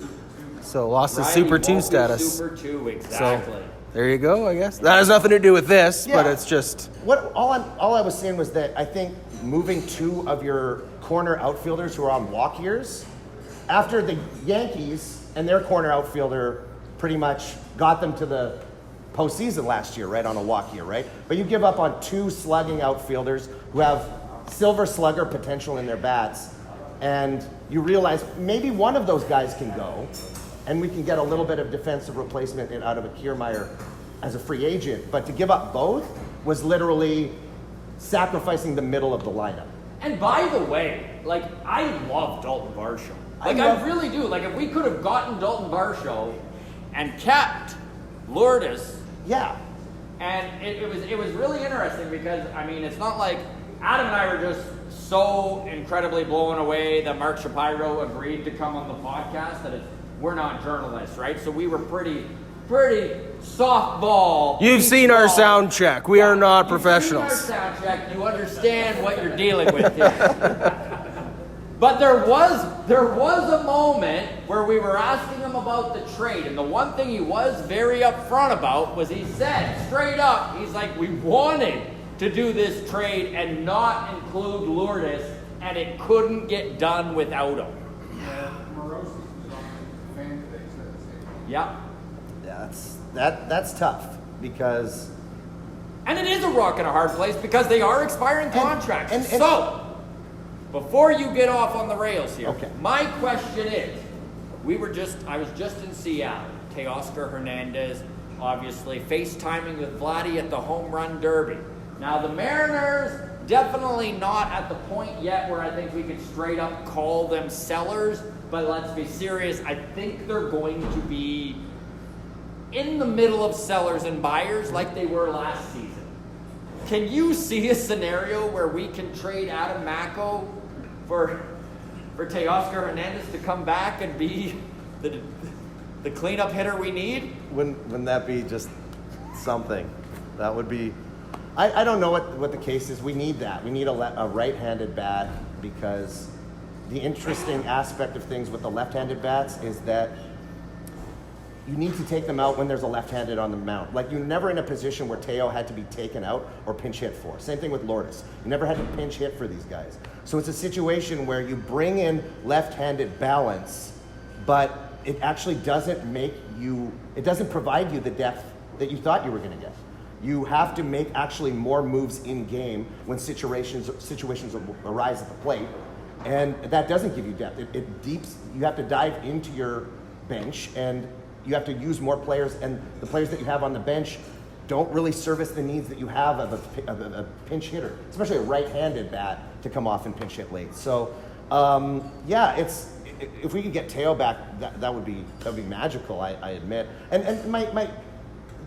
So lost his Super 2 status. Super 2, exactly. So there you go, I guess. That has nothing to do with this, but it's just... all I was saying was that I think moving 2 of your corner outfielders who are on walk years, after the Yankees and their corner outfielder pretty much got them to the postseason last year, right, on a walk year, right? But you give up on 2 slugging outfielders who have silver slugger potential in their bats, and you realize maybe one of those guys can go, and we can get a little bit of defensive replacement out of a Kiermaier as a free agent. But to give up both was literally sacrificing the middle of the lineup. And by the way, like, I love Dalton Varsho. Like, I really do. Like, if we could have gotten Dalton Varsho and kept Lourdes. Yeah. And it was really interesting because, I mean, it's not like Adam and I were just so incredibly blown away that Mark Shapiro agreed to come on the podcast that we're not journalists, right? So we were pretty softball. You've seen our sound check. We are not professionals. You've seen our sound check. You understand what you're dealing with here. But there was a moment where we were asking him about the trade, and the one thing he was very upfront about was he said straight up, he's like, we wanted to do this trade and not include Lourdes, and it couldn't get done without him. Yeah. That's tough because... And it is a rock and a hard place because they are expiring contracts. So, before you get off on the rails here, my question is, I was just in Seattle. Teoscar Hernandez, obviously, FaceTiming with Vladdy at the Home Run Derby. Now, the Mariners, definitely not at the point yet where I think we could straight up call them sellers, but let's be serious, I think they're going to be in the middle of sellers and buyers like they were last season. Can you see a scenario where we can trade Adam Macko for Teoscar Hernandez to come back and be the cleanup hitter we need? Wouldn't that be just something? That would be... I don't know what the case is. We need that. We need a right-handed bat because the interesting aspect of things with the left-handed bats is that you need to take them out when there's a left-handed on the mound. Like, you're never in a position where Teo had to be taken out or pinch hit for. Same thing with Lourdes. You never had to pinch hit for these guys. So it's a situation where you bring in left-handed balance, but it actually doesn't provide you the depth that you thought you were going to get. You have to make actually more moves in game when situations arise at the plate, and that doesn't give you depth. You have to dive into your bench, and you have to use more players, and the players that you have on the bench don't really service the needs that you have of a pinch hitter, especially a right-handed bat to come off and pinch hit late. So, if we could get Teo back, that would be magical. I admit. And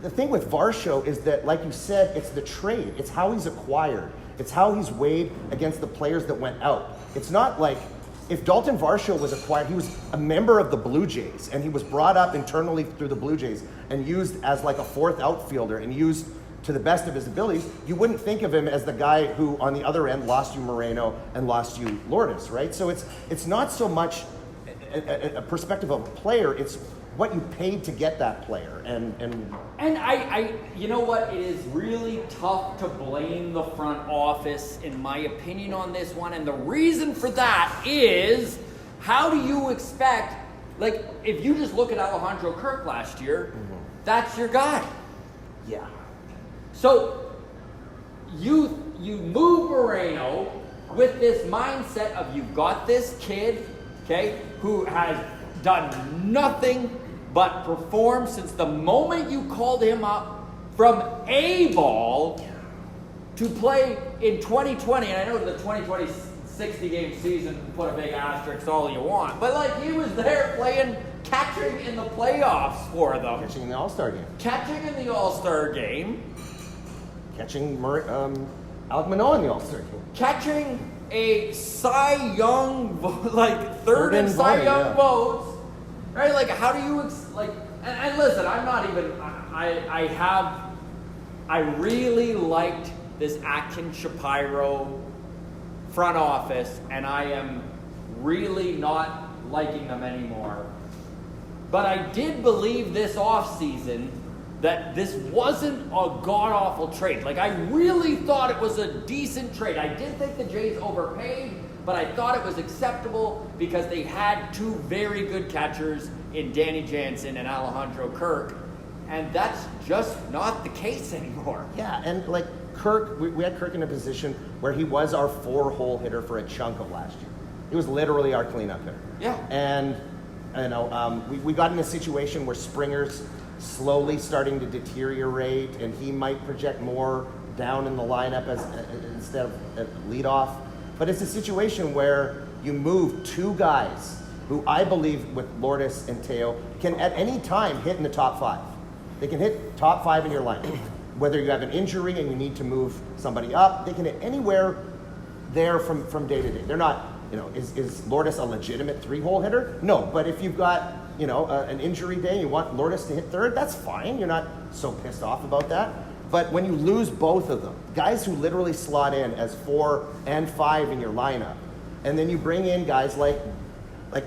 the thing with Varsho is that, like you said, it's the trade. It's how he's acquired. It's how he's weighed against the players that went out. It's not like if Dalton Varsho was acquired, he was a member of the Blue Jays, and he was brought up internally through the Blue Jays and used as like a fourth outfielder and used to the best of his abilities. You wouldn't think of him as the guy who, on the other end, lost you Moreno and lost you Lourdes, right? So it's not so much a perspective of a player, it's what you paid to get that player. And I you know what, it is really tough to blame the front office, in my opinion, on this one. And the reason for that is, how do you expect, like, if you just look at Alejandro Kirk last year, that's your guy. Yeah. So you move Moreno with this mindset of, you've got this kid, okay, who has done nothing but perform since the moment you called him up from A-ball to play in 2020. And I know the 2020 60-game season, put a big asterisk all you want, but like, he was there playing, catching in the playoffs for them. Catching in the All-Star game. Catching in the All-Star game. Catching Alek Manoah in the All-Star game. Catching a Cy Young, like third in Cy Young votes, right? Like, how do you And listen, I'm not even. I really liked this Atkins Shapiro front office, and I am really not liking them anymore. But I did believe this offseason that this wasn't a god-awful trade. Like, I really thought it was a decent trade. I did think the Jays overpaid, but I thought it was acceptable because they had two very good catchers in Danny Jansen and Alejandro Kirk, and that's just not the case anymore. Yeah, and like Kirk, we had Kirk in a position where he was our 4-hole hitter for a chunk of last year. He was literally our cleanup hitter. Yeah. And, you know, we got in a situation where Springer's slowly starting to deteriorate, and he might project more down in the lineup as instead of leadoff. But it's a situation where you move two guys who I believe with Lourdes and Teo can at any time hit in the top 5. They can hit top 5 in your lineup. Whether you have an injury and you need to move somebody up, they can hit anywhere there from day to day. They're not, you know, is Lourdes a legitimate 3-hole hitter? No, but if you've got, you know, an injury day and you want Lourdes to hit third, that's fine. You're not so pissed off about that. But when you lose both of them, guys who literally slot in as 4 and 5 in your lineup, and then you bring in guys like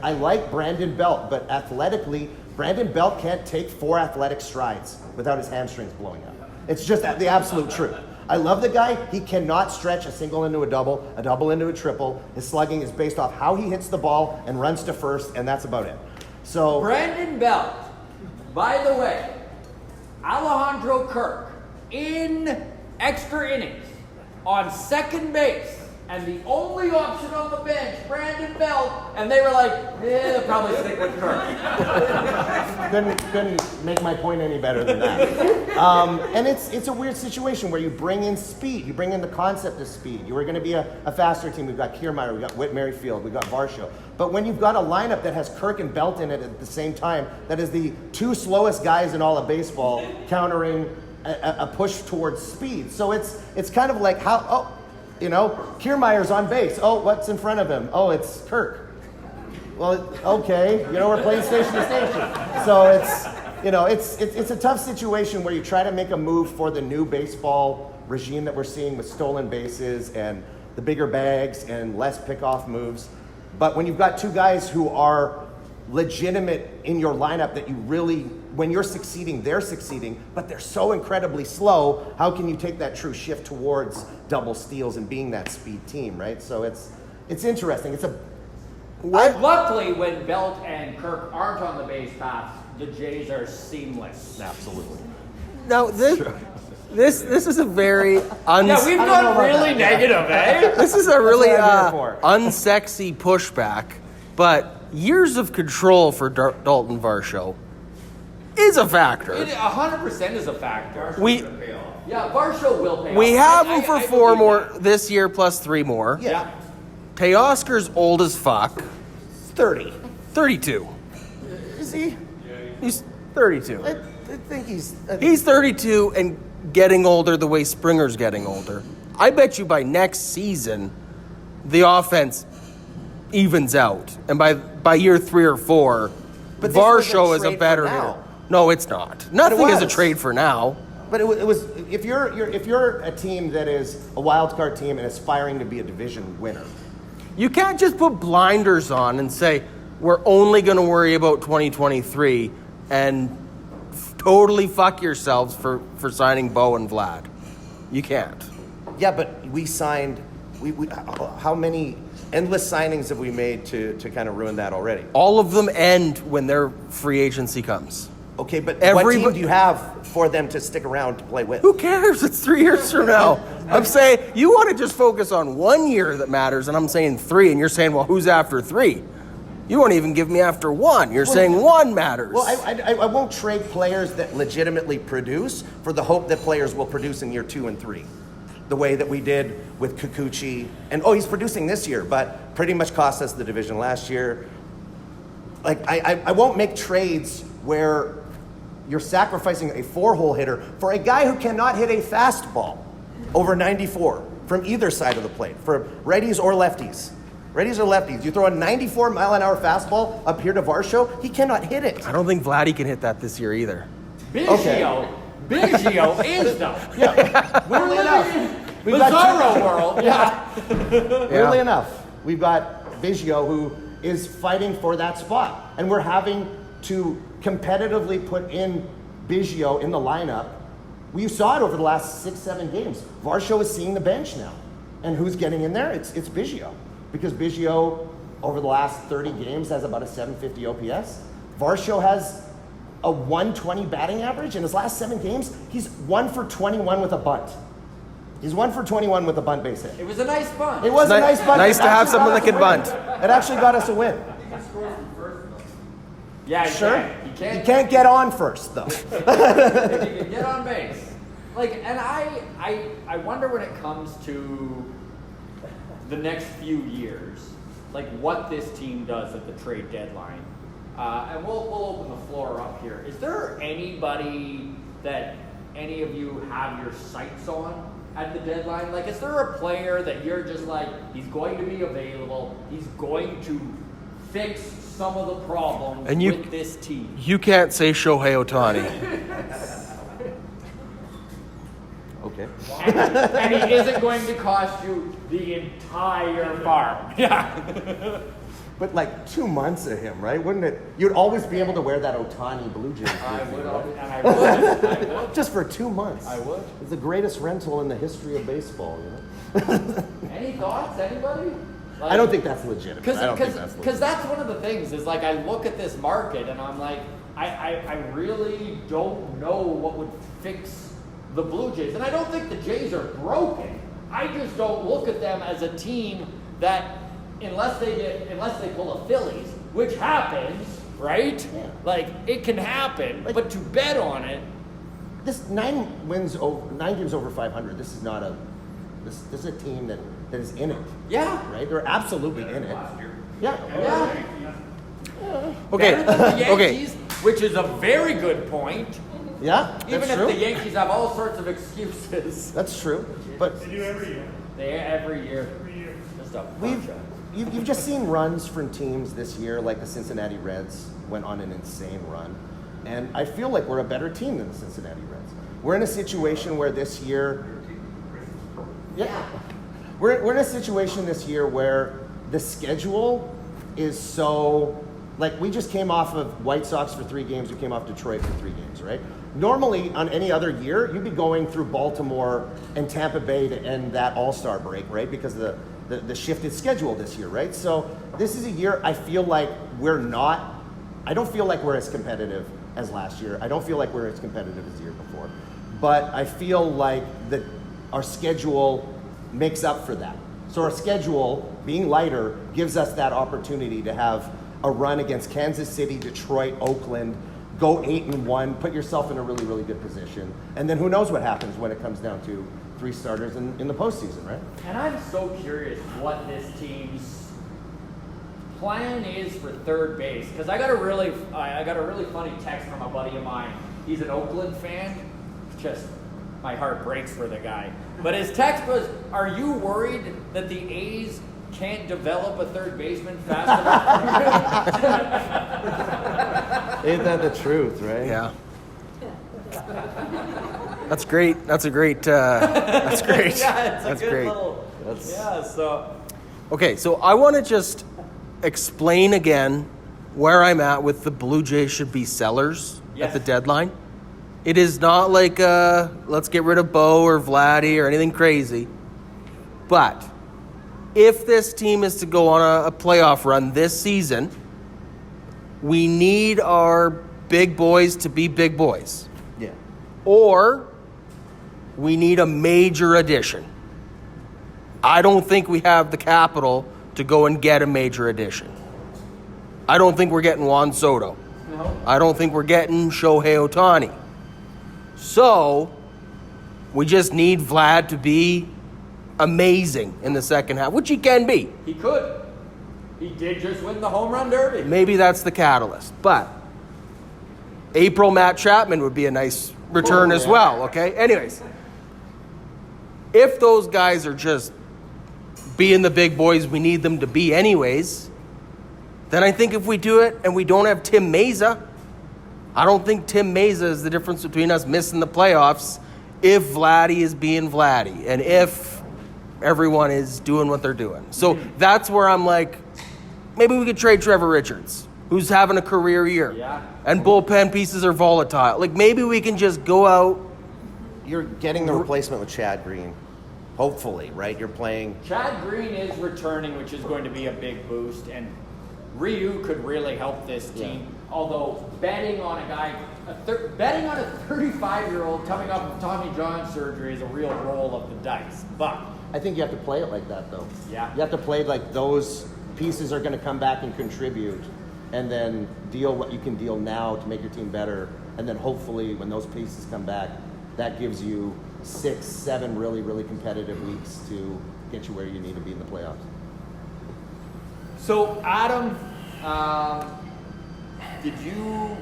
I like Brandon Belt, but athletically, Brandon Belt can't take 4 athletic strides without his hamstrings blowing up. It's just the absolute truth. I love the guy. He cannot stretch a single into a double into a triple. His slugging is based off how he hits the ball and runs to first, and that's about it. So Brandon Belt, by the way, Alejandro Kirk in extra innings on second base, and the only option on the bench, Brandon Belt, and they were like, they'll probably stick with Kirk. couldn't make my point any better than that. And it's a weird situation where you bring in speed. You bring in the concept of speed. You were going to be a faster team. We've got Kiermaier, we've got Whit Merrifield, we've got Varsho. But when you've got a lineup that has Kirk and Belt in it at the same time, that is the 2 slowest guys in all of baseball countering a push towards speed. So it's kind of like you know, Kiermaier's on base. Oh, what's in front of him? Oh, it's Kirk. Well, okay, you know, we're playing station to station. So it's a tough situation where you try to make a move for the new baseball regime that we're seeing with stolen bases and the bigger bags and less pickoff moves. But when you've got 2 guys who are legitimate in your lineup that you really, when you're succeeding, they're succeeding, but they're so incredibly slow, how can you take that true shift towards double steals and being that speed team, right? So it's interesting. Luckily, when Belt and Kirk aren't on the base paths, the Jays are seamless. Absolutely. Now this is a very Yeah, we've gone really negative, eh? this is a really what I'm here for. unsexy pushback, but years of control for Dalton Varsho is a factor. It 100% is a factor. Yeah, Varsho will pay off. We have him I for 4 believe more that. this year plus 3 more. Yeah. Teoscar's old as fuck. 30. 32. Is he? He's 32. I think he's... He's 32 and getting older the way Springer's getting older. I bet you by next season, the offense evens out. And by year 3 or 4, But this was a Varsho is a trade better for now. hitter. No, it's not. Nothing is a was. trade for now. But it was if you're a team that is a wild card team and aspiring to be a division winner, You can't just put blinders on and say, we're only going to worry about 2023 and totally fuck yourselves for signing Bo and Vlad. You can't. yeah. But we signed. We how many endless signings have we made to kind of ruin that already? All of them end when their free agency comes. Okay, but what team do you have for them to stick around to play with? Who cares? It's 3 years from now. I'm saying you want to just focus on 1 year that matters, and I'm saying 3, and you're saying, well, who's after 3? You won't even give me after 1. You're saying 1 matters. Well, I won't trade players that legitimately produce for the hope that players will produce in year 2 and 3. The way that we did with Kikuchi. And, he's producing this year, but pretty much cost us the division last year. Like, I won't make trades where you're sacrificing a 4-hole hitter for a guy who cannot hit a fastball over 94 from either side of the plate, for righties or lefties. Righties or lefties? You throw a 94-mile-an-hour fastball up here to Varsho, he cannot hit it. I don't think Vladdy can hit that this year either. Biggio is though. Yeah. Weirdly enough. We've got Bizarro world. Yeah. Yeah. Weirdly enough, we've got Biggio who is fighting for that spot. And we're having to competitively put in Biggio in the lineup. We saw it over the last 6-7 games. Varsho is seeing the bench now. And who's getting in there? It's Biggio. Because Biggio, over the last 30 games, has about a 750 OPS. Varsho has a 120 batting average. In his last 7 games, he's 1 for 21 with a bunt. He's 1 for 21 with a bunt base hit. It was a nice bunt. It was a nice bunt. Nice It to have actually someone got that can us a bunt. win. It actually got us a win. Yeah, Sure. He You can't get on first, though. If you can get on base. Like, and I wonder when it comes to the next few years, like what this team does at the trade deadline. And we'll open the floor up here. Is there anybody that any of you have your sights on at the deadline? Like, is there a player that you're just like, he's going to be available, he's going to fix some of the problems with this team? You can't say Shohei Ohtani. Okay. And he isn't going to cost you the entire farm. Yeah. But like 2 months of him, right? Wouldn't it? You'd always be able to wear that Otani Blue Jays jersey, I would, right? and I would. Just for 2 months. I would. It's the greatest rental in the history of baseball, you know? Any thoughts, anybody? Like, I don't think that's legitimate. I don't think that's legitimate. Because that's one of the things is like I look at this market and I'm like, I really don't know what would fix the Blue Jays. And I don't think the Jays are broken. I just don't look at them as a team that unless they pull a Phillies, which happens, right? Yeah. Like it can happen, but to bet on it. This 9 games over 500. This is not a this is a team that is in it. Yeah. Right? They're absolutely in it. Yeah. Yeah. Okay. Better than the Okay. Yankees, which is a very good point. Yeah. Even That's if true. the Yankees have all sorts of excuses. That's true. But They do every year. Every year. Every year. Just a We've bunch of- you've just seen runs from teams this year, like the Cincinnati Reds went on an insane run, and I feel like we're a better team than the Cincinnati Reds. We're in a situation where this year, we're in a situation this year where the schedule is so like we just came off of White Sox for 3 games, we came off Detroit for 3 games, right? Normally, on any other year, you'd be going through Baltimore and Tampa Bay to end that All-Star break, right? Because of the shifted schedule this year, right? So this is a year I feel like I don't feel like we're as competitive as last year. I don't feel like we're as competitive as the year before. But I feel like our schedule makes up for that. So our schedule, being lighter, gives us that opportunity to have a run against Kansas City, Detroit, Oakland, go 8-1, put yourself in a really, really good position. And then who knows what happens when it comes down to 3 starters in the postseason, right? And I'm so curious what this team's plan is for third base. Because I got a really funny text from a buddy of mine. He's an Oakland fan. Just my heart breaks for the guy. But his text was, "Are you worried that the A's can't develop a third baseman fast enough?" Ain't that the truth, right? Yeah. That's great. That's great. That's great. Yeah, it's a That's good great. little. Yeah, so. Okay, so I want to just explain again where I'm at with the Blue Jays should be sellers Yes. at the deadline. It is not like let's get rid of Bo or Vladdy or anything crazy. But if this team is to go on a playoff run this season, we need our big boys to be big boys. Yeah. Or we need a major addition. I don't think we have the capital to go and get a major addition. I don't think we're getting Juan Soto. No. I don't think we're getting Shohei Ohtani. So we just need Vlad to be amazing in the second half, which he can be. He could. He did just win the home run derby. Maybe that's the catalyst. But April Matt Chapman would be a nice return as well, okay? Anyways, if those guys are just being the big boys we need them to be anyways, then I think if we do it and we don't have Tim Meza, I don't think Tim Meza is the difference between us missing the playoffs if Vladdy is being Vladdy and if everyone is doing what they're doing. So that's where I'm like, maybe we could trade Trevor Richards, who's having a career year. Yeah. And bullpen pieces are volatile. Like, maybe we can just go out. You're getting the replacement with Chad Green. Hopefully, right? You're playing. Chad Green is returning, which is going to be a big boost, and Ryu could really help this team. Although betting on a guy, betting on a 35-year-old coming up with Tommy John surgery is a real roll of the dice. But I think you have to play it like that, though. Yeah. You have to play like those pieces are going to come back and contribute, and then deal what you can deal now to make your team better. And then hopefully when those pieces come back, that gives you 6-7 really, really competitive weeks to get you where you need to be in the playoffs. So, Adam, did you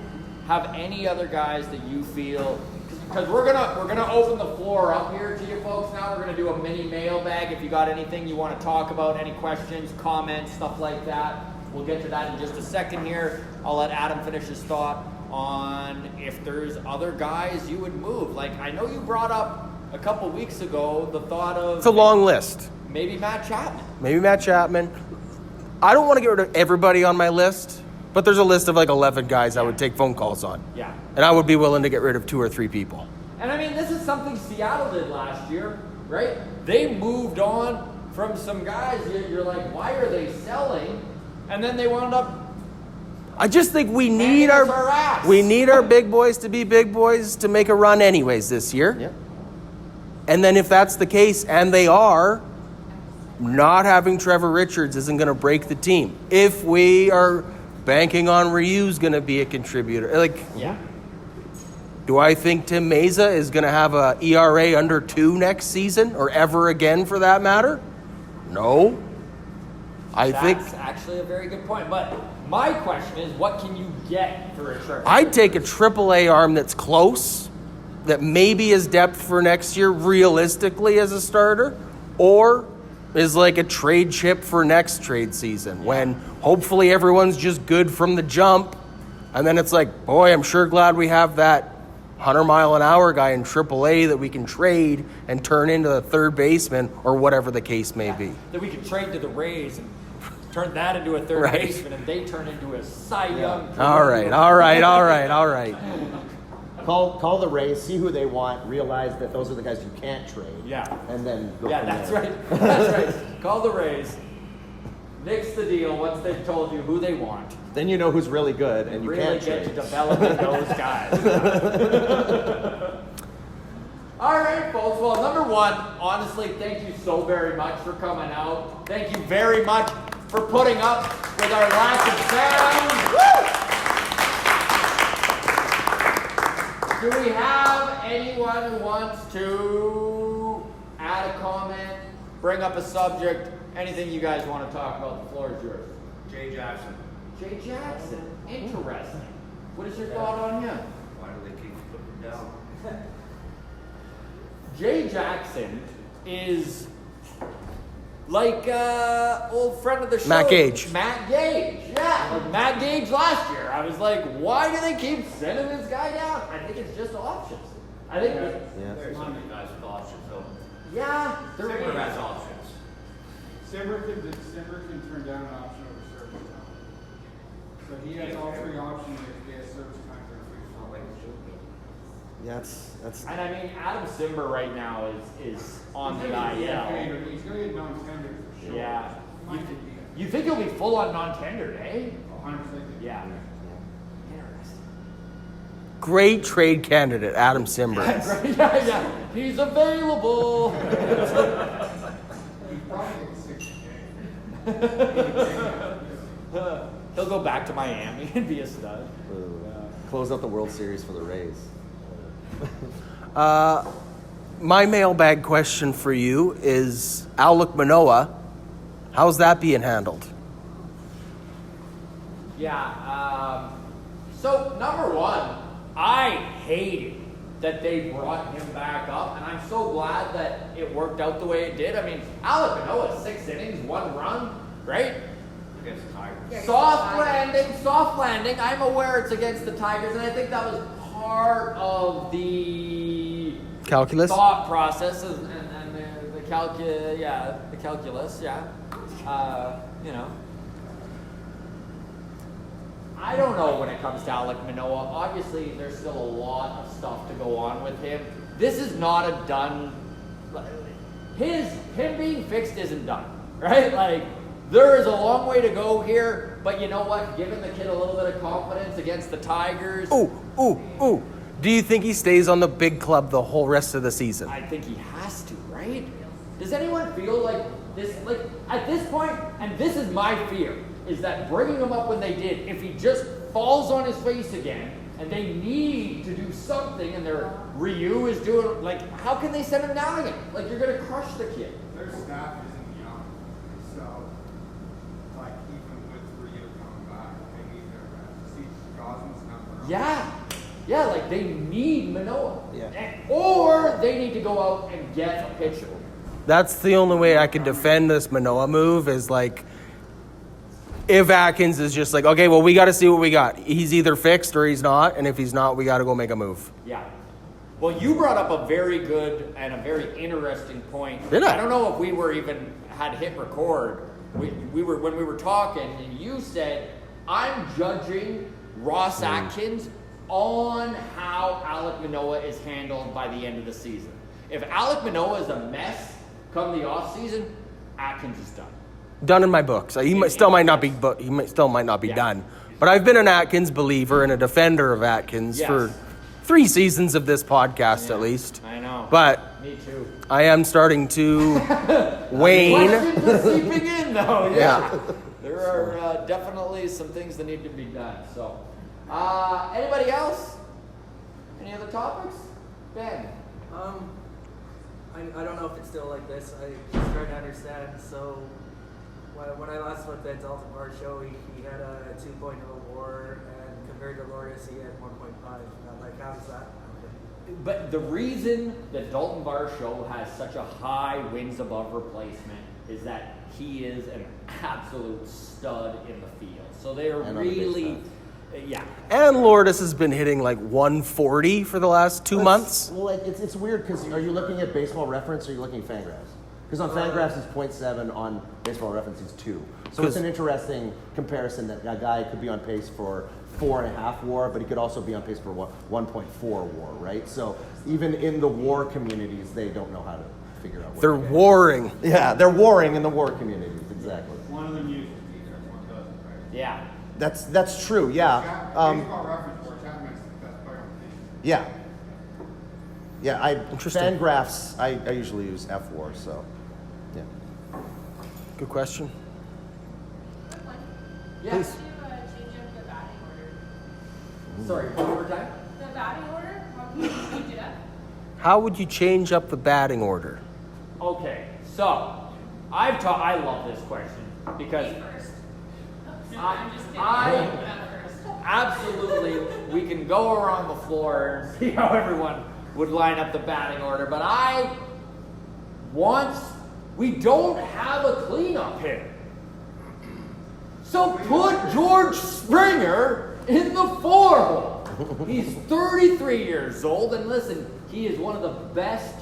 have any other guys that you feel? Because we're gonna open the floor up here to you folks now. We're gonna do a mini mailbag. If you got anything you want to talk about, any questions, comments, stuff like that, we'll get to that in just a second here. I'll let Adam finish his thought on if there's other guys you would move. Like, I know you brought up a couple weeks ago the thought of... It's a long list. Maybe Matt Chapman. Maybe Matt Chapman. I don't want to get rid of everybody on my list, but there's a list of like 11 guys I would take phone calls on. Yeah. And I would be willing to get rid of 2 or 3 people. And I mean, this is something Seattle did last year, right? They moved on from some guys. You're like, why are they selling? And then they wound up... I just think we need our ass. we need our big boys to be big boys to make a run anyways this year. Yeah. And then if that's the case, and they are, not having Trevor Richards isn't going to break the team. If we are banking on Ryu's going to be a contributor. Like, Yeah. do I think Tim Meza is going to have a ERA under 2 next season or ever again for that matter? No. That's actually a very good point. But my question is, what can you get for a Trevor? I'd take a AAA arm that's close, that maybe is depth for next year realistically as a starter, or is like a trade chip for next trade season when hopefully everyone's just good from the jump. And then it's like, boy, I'm sure glad we have that 100-mile-an-hour guy in AAA that we can trade and turn into the third baseman or whatever the case may be. That we could trade to the Rays and turn that into a third Right. baseman, and they turn into a Cy Young. All right. Call the Rays, see who they want, realize that those are the guys you can't trade. Yeah. And then go Yeah, from that's there. right. That's right. Call the Rays. Nix the deal once they've told you who they want. Then you know who's really good, and you Really can't get trade. to developing those guys. All right, folks. Well, number one, honestly, thank you so very much for coming out. Thank you very much for putting up with our lack of sound. Woo! Do we have anyone who wants to add a comment, bring up a subject, anything you guys want to talk about? The floor is yours. Jay Jackson. Jay Jackson. Interesting. What is your thought on him? Why do they keep putting him down? Jay Jackson is like old friend of the show. Matt Gage. Matt Gage. Yeah. Like Matt Gage last year. I was like, why do they keep sending this guy down? I think it's just options. I think There's so many guys with options, though. yeah. Simmer has options. Simmer can turn down an option over service time. So he has all 3 options if he has service time for a free fall. Yeah, that's And I mean, Adam Simber right now is on the IL. He's going to get non-tender for sure. Yeah. Might be. You think he'll be full on non-tendered, eh? 100%. Yeah. Interesting. Great trade candidate, Adam Simber. Yeah. He's available. He's probably getting 6K. He'll go back to Miami and be a stud. close out the World Series for the Rays. My mailbag question for you is Alec Manoah. How's that being handled? Yeah. So number one, I hated that they brought him back up, and I'm so glad that it worked out the way it did. I mean, Alec Manoah, 6 innings, 1 run, right? Against the Tigers. Yeah. Soft landing. I'm aware it's against the Tigers, and I think that was part of the Calculus? thought process and the calculus, yeah. You know. I don't know when it comes to Alec Manoah. Obviously, there's still a lot of stuff to go on with him. This is not a done. Him being fixed isn't done, right? Like, there is a long way to go here. But you know what? Giving the kid a little bit of confidence against the Tigers. Ooh. Do you think he stays on the big club the whole rest of the season? I think he has to, right? Does anyone feel like this? Like at this point, and this is my fear, is that bringing him up when they did, if he just falls on his face again, and they need to do something, and their Ryu is doing, like, how can they send him down again? Like, you're going to crush the kid. Their staff isn't young, so like even with Rio coming back, they need their best. See, Gosman's not around. Yeah, like, they need Manoah. Yeah. Or they need to go out and get a pitcher. That's the only way I can defend this Manoah move is like, if Atkins is just like, okay, well, we got to see what we got. He's either fixed or he's not, and if he's not, we got to go make a move. Yeah. Well, you brought up a very good and a very interesting point. Did I? I don't know if we were even had hit record. We were when we were talking, and you said, I'm judging Ross Atkins on how Alec Manoah is handled by the end of the season. If Alec Manoah is a mess come the offseason, Atkins is done. Done in my books. Still might not be Yeah. done. But I've been an Atkins believer and a defender of Atkins Yes. for 3 seasons of this podcast at least. I know. But Me too. I am starting to wane. Questions are seeping in, though. Yeah. There are definitely some things that need to be done. So, anybody else? Any other topics? Ben. I don't know if it's still like this. I just trying to understand. So, when I last looked at Dalton Barr show, he had a 2.0 WAR, and compared to Lourdes, he had 1.5. Like, how does that happen? But the reason that Dalton Barr show has such a high wins above replacement is that he is an absolute stud in the field. So they're And on the base really, side. yeah. And Lourdes has been hitting like 140 for the last 2 months. Well, it's weird because are you looking at Baseball Reference or are you looking at Fangraphs? Because on Fangraphs it's 0.7, on Baseball Reference it's 2. So it's an interesting comparison that a guy could be on pace for 4.5 WAR, but he could also be on pace for 1.4 WAR, right? So even in the WAR communities, they don't know how to figure out. They're warring. Yeah, they're warring in the WAR communities, exactly. One of them uses either, one doesn't, right? Yeah. That's true, yeah. Baseball Reference where Chapman's the best player on the team. Yeah. Yeah, Interesting. Fangraphs, I usually use F-WAR, so, yeah. Good question. Yes. How do you change up the batting order? Sorry, one more time. The batting order? How can you change it up? How would you change up the batting order? Okay, so I love this question because Me first. I- I'm just kidding. I- You that first. absolutely we can go around the floor and see how everyone would line up the batting order, but we don't have a cleanup hitter. So put George Springer in the 4 hole. He's 33 years old, and listen, he is one of the best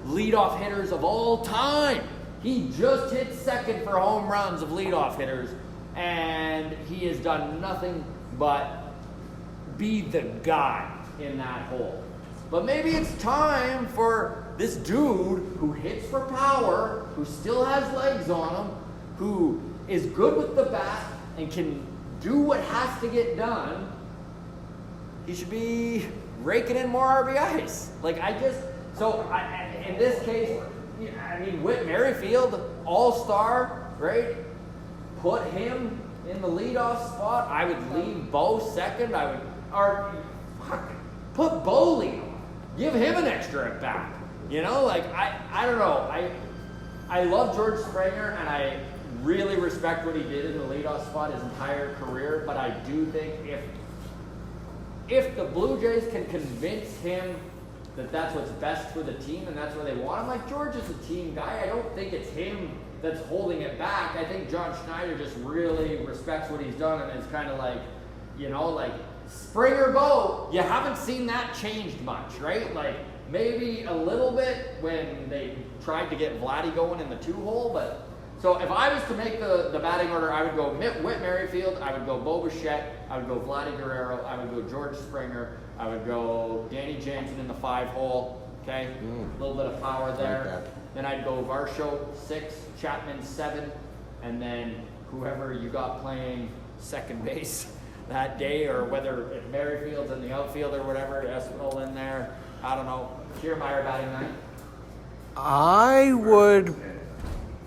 leadoff hitters of all time. He just hit second for home runs of leadoff hitters, and he has done nothing but be the guy in that hole. But maybe it's time for this dude who hits for power, who still has legs on him, who is good with the bat and can do what has to get done. He should be raking in more RBIs. In this case, I mean, Whit Merrifield, all-star, right? Put him in the leadoff spot. I would leave Bo second. Put Bo lead. Give him an extra at bat. You know, I don't know. I love George Springer, and I really respect what he did in the leadoff spot his entire career, but I do think if the Blue Jays can convince him that that's what's best for the team and that's where they want him, like George is a team guy. I don't think it's him that's holding it back. I think John Schneider just really respects what he's done and is kind of like, you know, like Springer go. You haven't seen that changed much, right? Like maybe a little bit when they tried to get Vladdy going in the 2-hole, but so if I was to make the batting order, I would go Whit Merrifield, I would go Bo Bichette, I would go Vladdy Guerrero, I would go George Springer, I would go Danny Jansen in the 5-hole, okay? A little bit of power there. Then I'd go Varsho 6, Chapman 7, and then whoever you got playing second base that day, or whether if Merrifield's in the outfield or whatever, Espinal in there, I don't know. Kiermaier batting 9.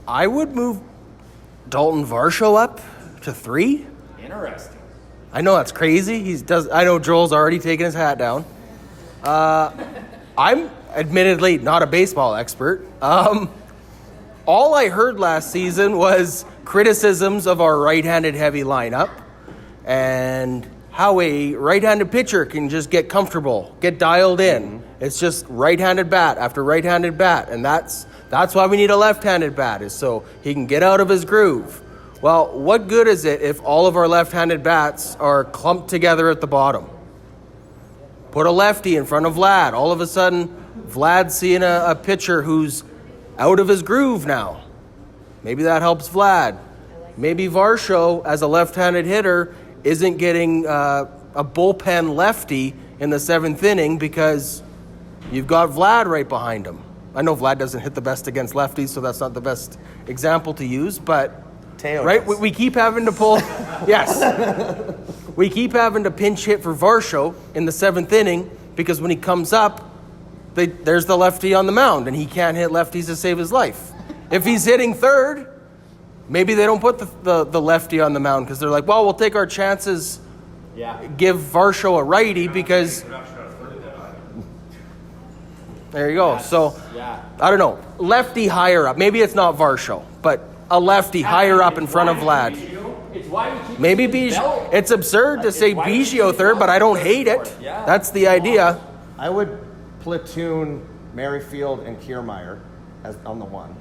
I would move Dalton Varsho up to 3. Interesting. I know that's crazy. I know Joel's already taken his hat down. I'm admittedly not a baseball expert. All I heard last season was criticisms of our right-handed heavy lineup and how a right-handed pitcher can just get comfortable, get dialed in. It's just right-handed bat after right-handed bat, and that's why we need a left-handed bat, is so he can get out of his groove. Well, what good is it if all of our left-handed bats are clumped together at the bottom? Put a lefty in front of Vlad. All of a sudden, Vlad's seeing a pitcher who's out of his groove now. Maybe that helps Vlad. Maybe Varsho, as a left-handed hitter, isn't getting a bullpen lefty in the 7th inning because you've got Vlad right behind him. I know Vlad doesn't hit the best against lefties, so that's not the best example to use, but Teo right, does. we keep having to pull. Yes, we keep having to pinch hit for Varsho in the 7th inning because when he comes up, there's the lefty on the mound, and he can't hit lefties to save his life. If he's hitting third, maybe they don't put the lefty on the mound because they're like, well, we'll take our chances. Yeah. Give Varsho a righty because. There you go. So, I don't know. Lefty higher up. Maybe it's not Varsho, but a lefty higher up in front of Vlad. It's why we keep Maybe seeing Bell. Biggio. It's absurd to say Biggio third, but I don't hate it. Yeah. That's the idea. I would platoon Merrifield and Kiermaier as on the 1.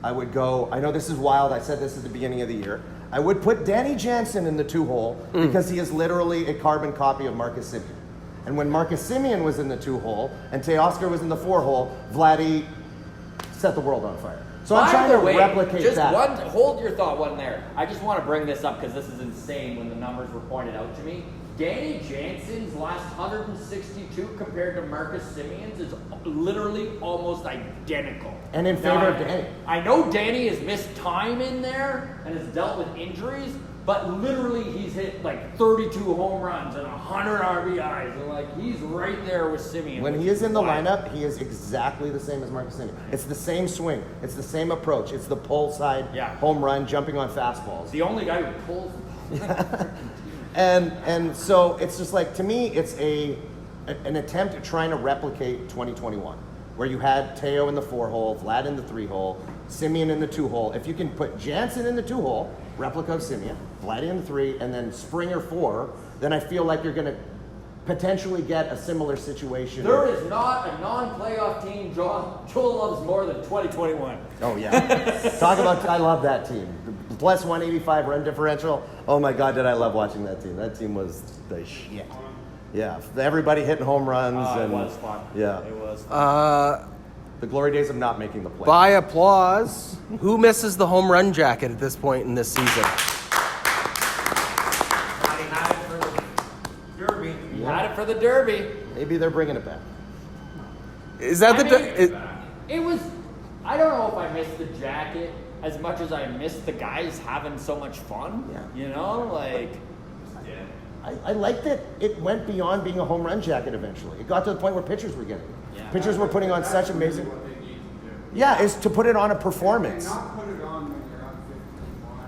I would go, I know this is wild, I said this at the beginning of the year. I would put Danny Jansen in the 2-hole because he is literally a carbon copy of Marcus Semien. And when Marcus Semien was in the 2-hole and Teoscar was in the 4-hole, Vladdy set the world on fire. So I'm trying to replicate just that. Hold your thought one there. I just want to bring this up because this is insane when the numbers were pointed out to me. Danny Jansen's last 162 compared to Marcus Semien's is literally almost identical. And in favor of Danny. I know Danny has missed time in there and has dealt with injuries, but literally he's hit like 32 home runs and 100 RBIs. And like he's right there with Semien. When he is in the lineup, he is exactly the same as Marcus Semien. It's the same swing. It's the same approach. It's the pull side home run, jumping on fastballs. The only guy who pulls. And so it's just like, to me, it's an attempt at trying to replicate 2021, where you had Teo in the 4-hole, Vlad in the 3-hole, Semien in the 2-hole. If you can put Jansen in the 2-hole, replica of Semien, Vladdy in the 3, and then Springer 4, then I feel like you're going to potentially get a similar situation. There is not a non-playoff team Joel loves more than 2021. Oh, yeah. Talk about, I love that team. The plus 185 run differential. Oh, my God, did I love watching that team. That team was the shit. Yeah, everybody hitting home runs. It and was fun. Yeah. It was fun. The glory days of not making the play. By applause, who misses the home run jacket at this point in this season? You had it for the Derby. Maybe they're bringing it back. Is that It was. I don't know if I missed the jacket as much as I missed the guys having so much fun. Yeah. You know, like. I like that it went beyond being a home run jacket eventually. It got to the point where pitchers were getting it. Yeah. Pitchers were putting on such amazing. What they need to do. Yeah, is to put it on a performance. And not put it on when you're up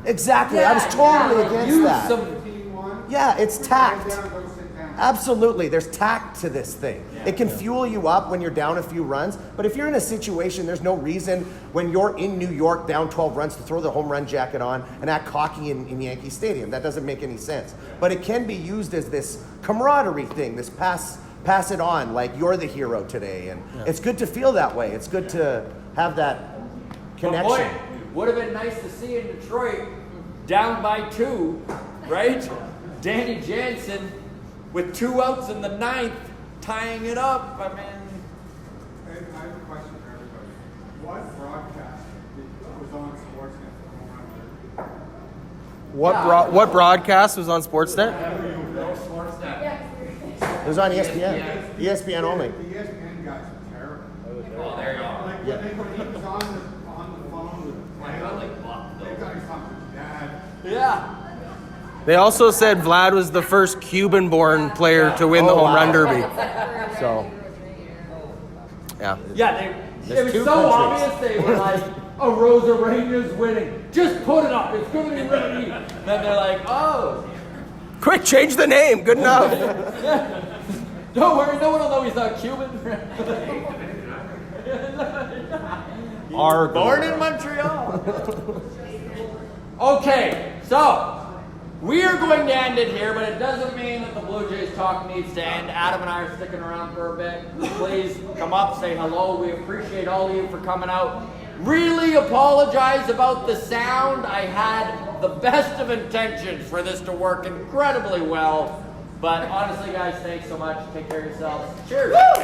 15-1. Exactly. I was totally against use that. some- 15-1. Yeah, it's tact. Go sit down. Absolutely. There's tact to this thing. It can fuel you up when you're down a few runs, but if you're in a situation, there's no reason when you're in New York down 12 runs to throw the home run jacket on and act cocky in Yankee Stadium. That doesn't make any sense. But it can be used as this camaraderie thing, this pass it on, like you're the hero today. And it's good to feel that way. It's good to have that connection. But boy, would have been nice to see in Detroit, down by 2, right? Danny Jansen with 2 outs in the 9th, tying it up. I mean, I have a question for everybody. What broadcast was on Sportsnet for home run derby? What broadcast was on Sportsnet? It was on ESPN. ESPN only. The ESPN guys are terrible. Oh, there you go. Like when he was on the phone with Taylor, they got his talking to Dad. yeah. They also said Vlad was the first Cuban-born player to win the home run derby. So, yeah. Yeah, it There's was 2 so countries. obvious they were like, a Rosa Reina's winning. Just put it up. It's going to be really neat. Then they're like, oh. Quick, change the name. Good enough. Don't worry, no one will know he's not Cuban. Born in Montreal. Okay, so we are going to end it here, but it doesn't mean that the Blue Jays talk needs to end. Adam and I are sticking around for a bit. Please come up, say hello. We appreciate all of you for coming out. Really apologize about the sound. I had the best of intentions for this to work incredibly well. But honestly, guys, thanks so much. Take care of yourselves. Cheers. Woo!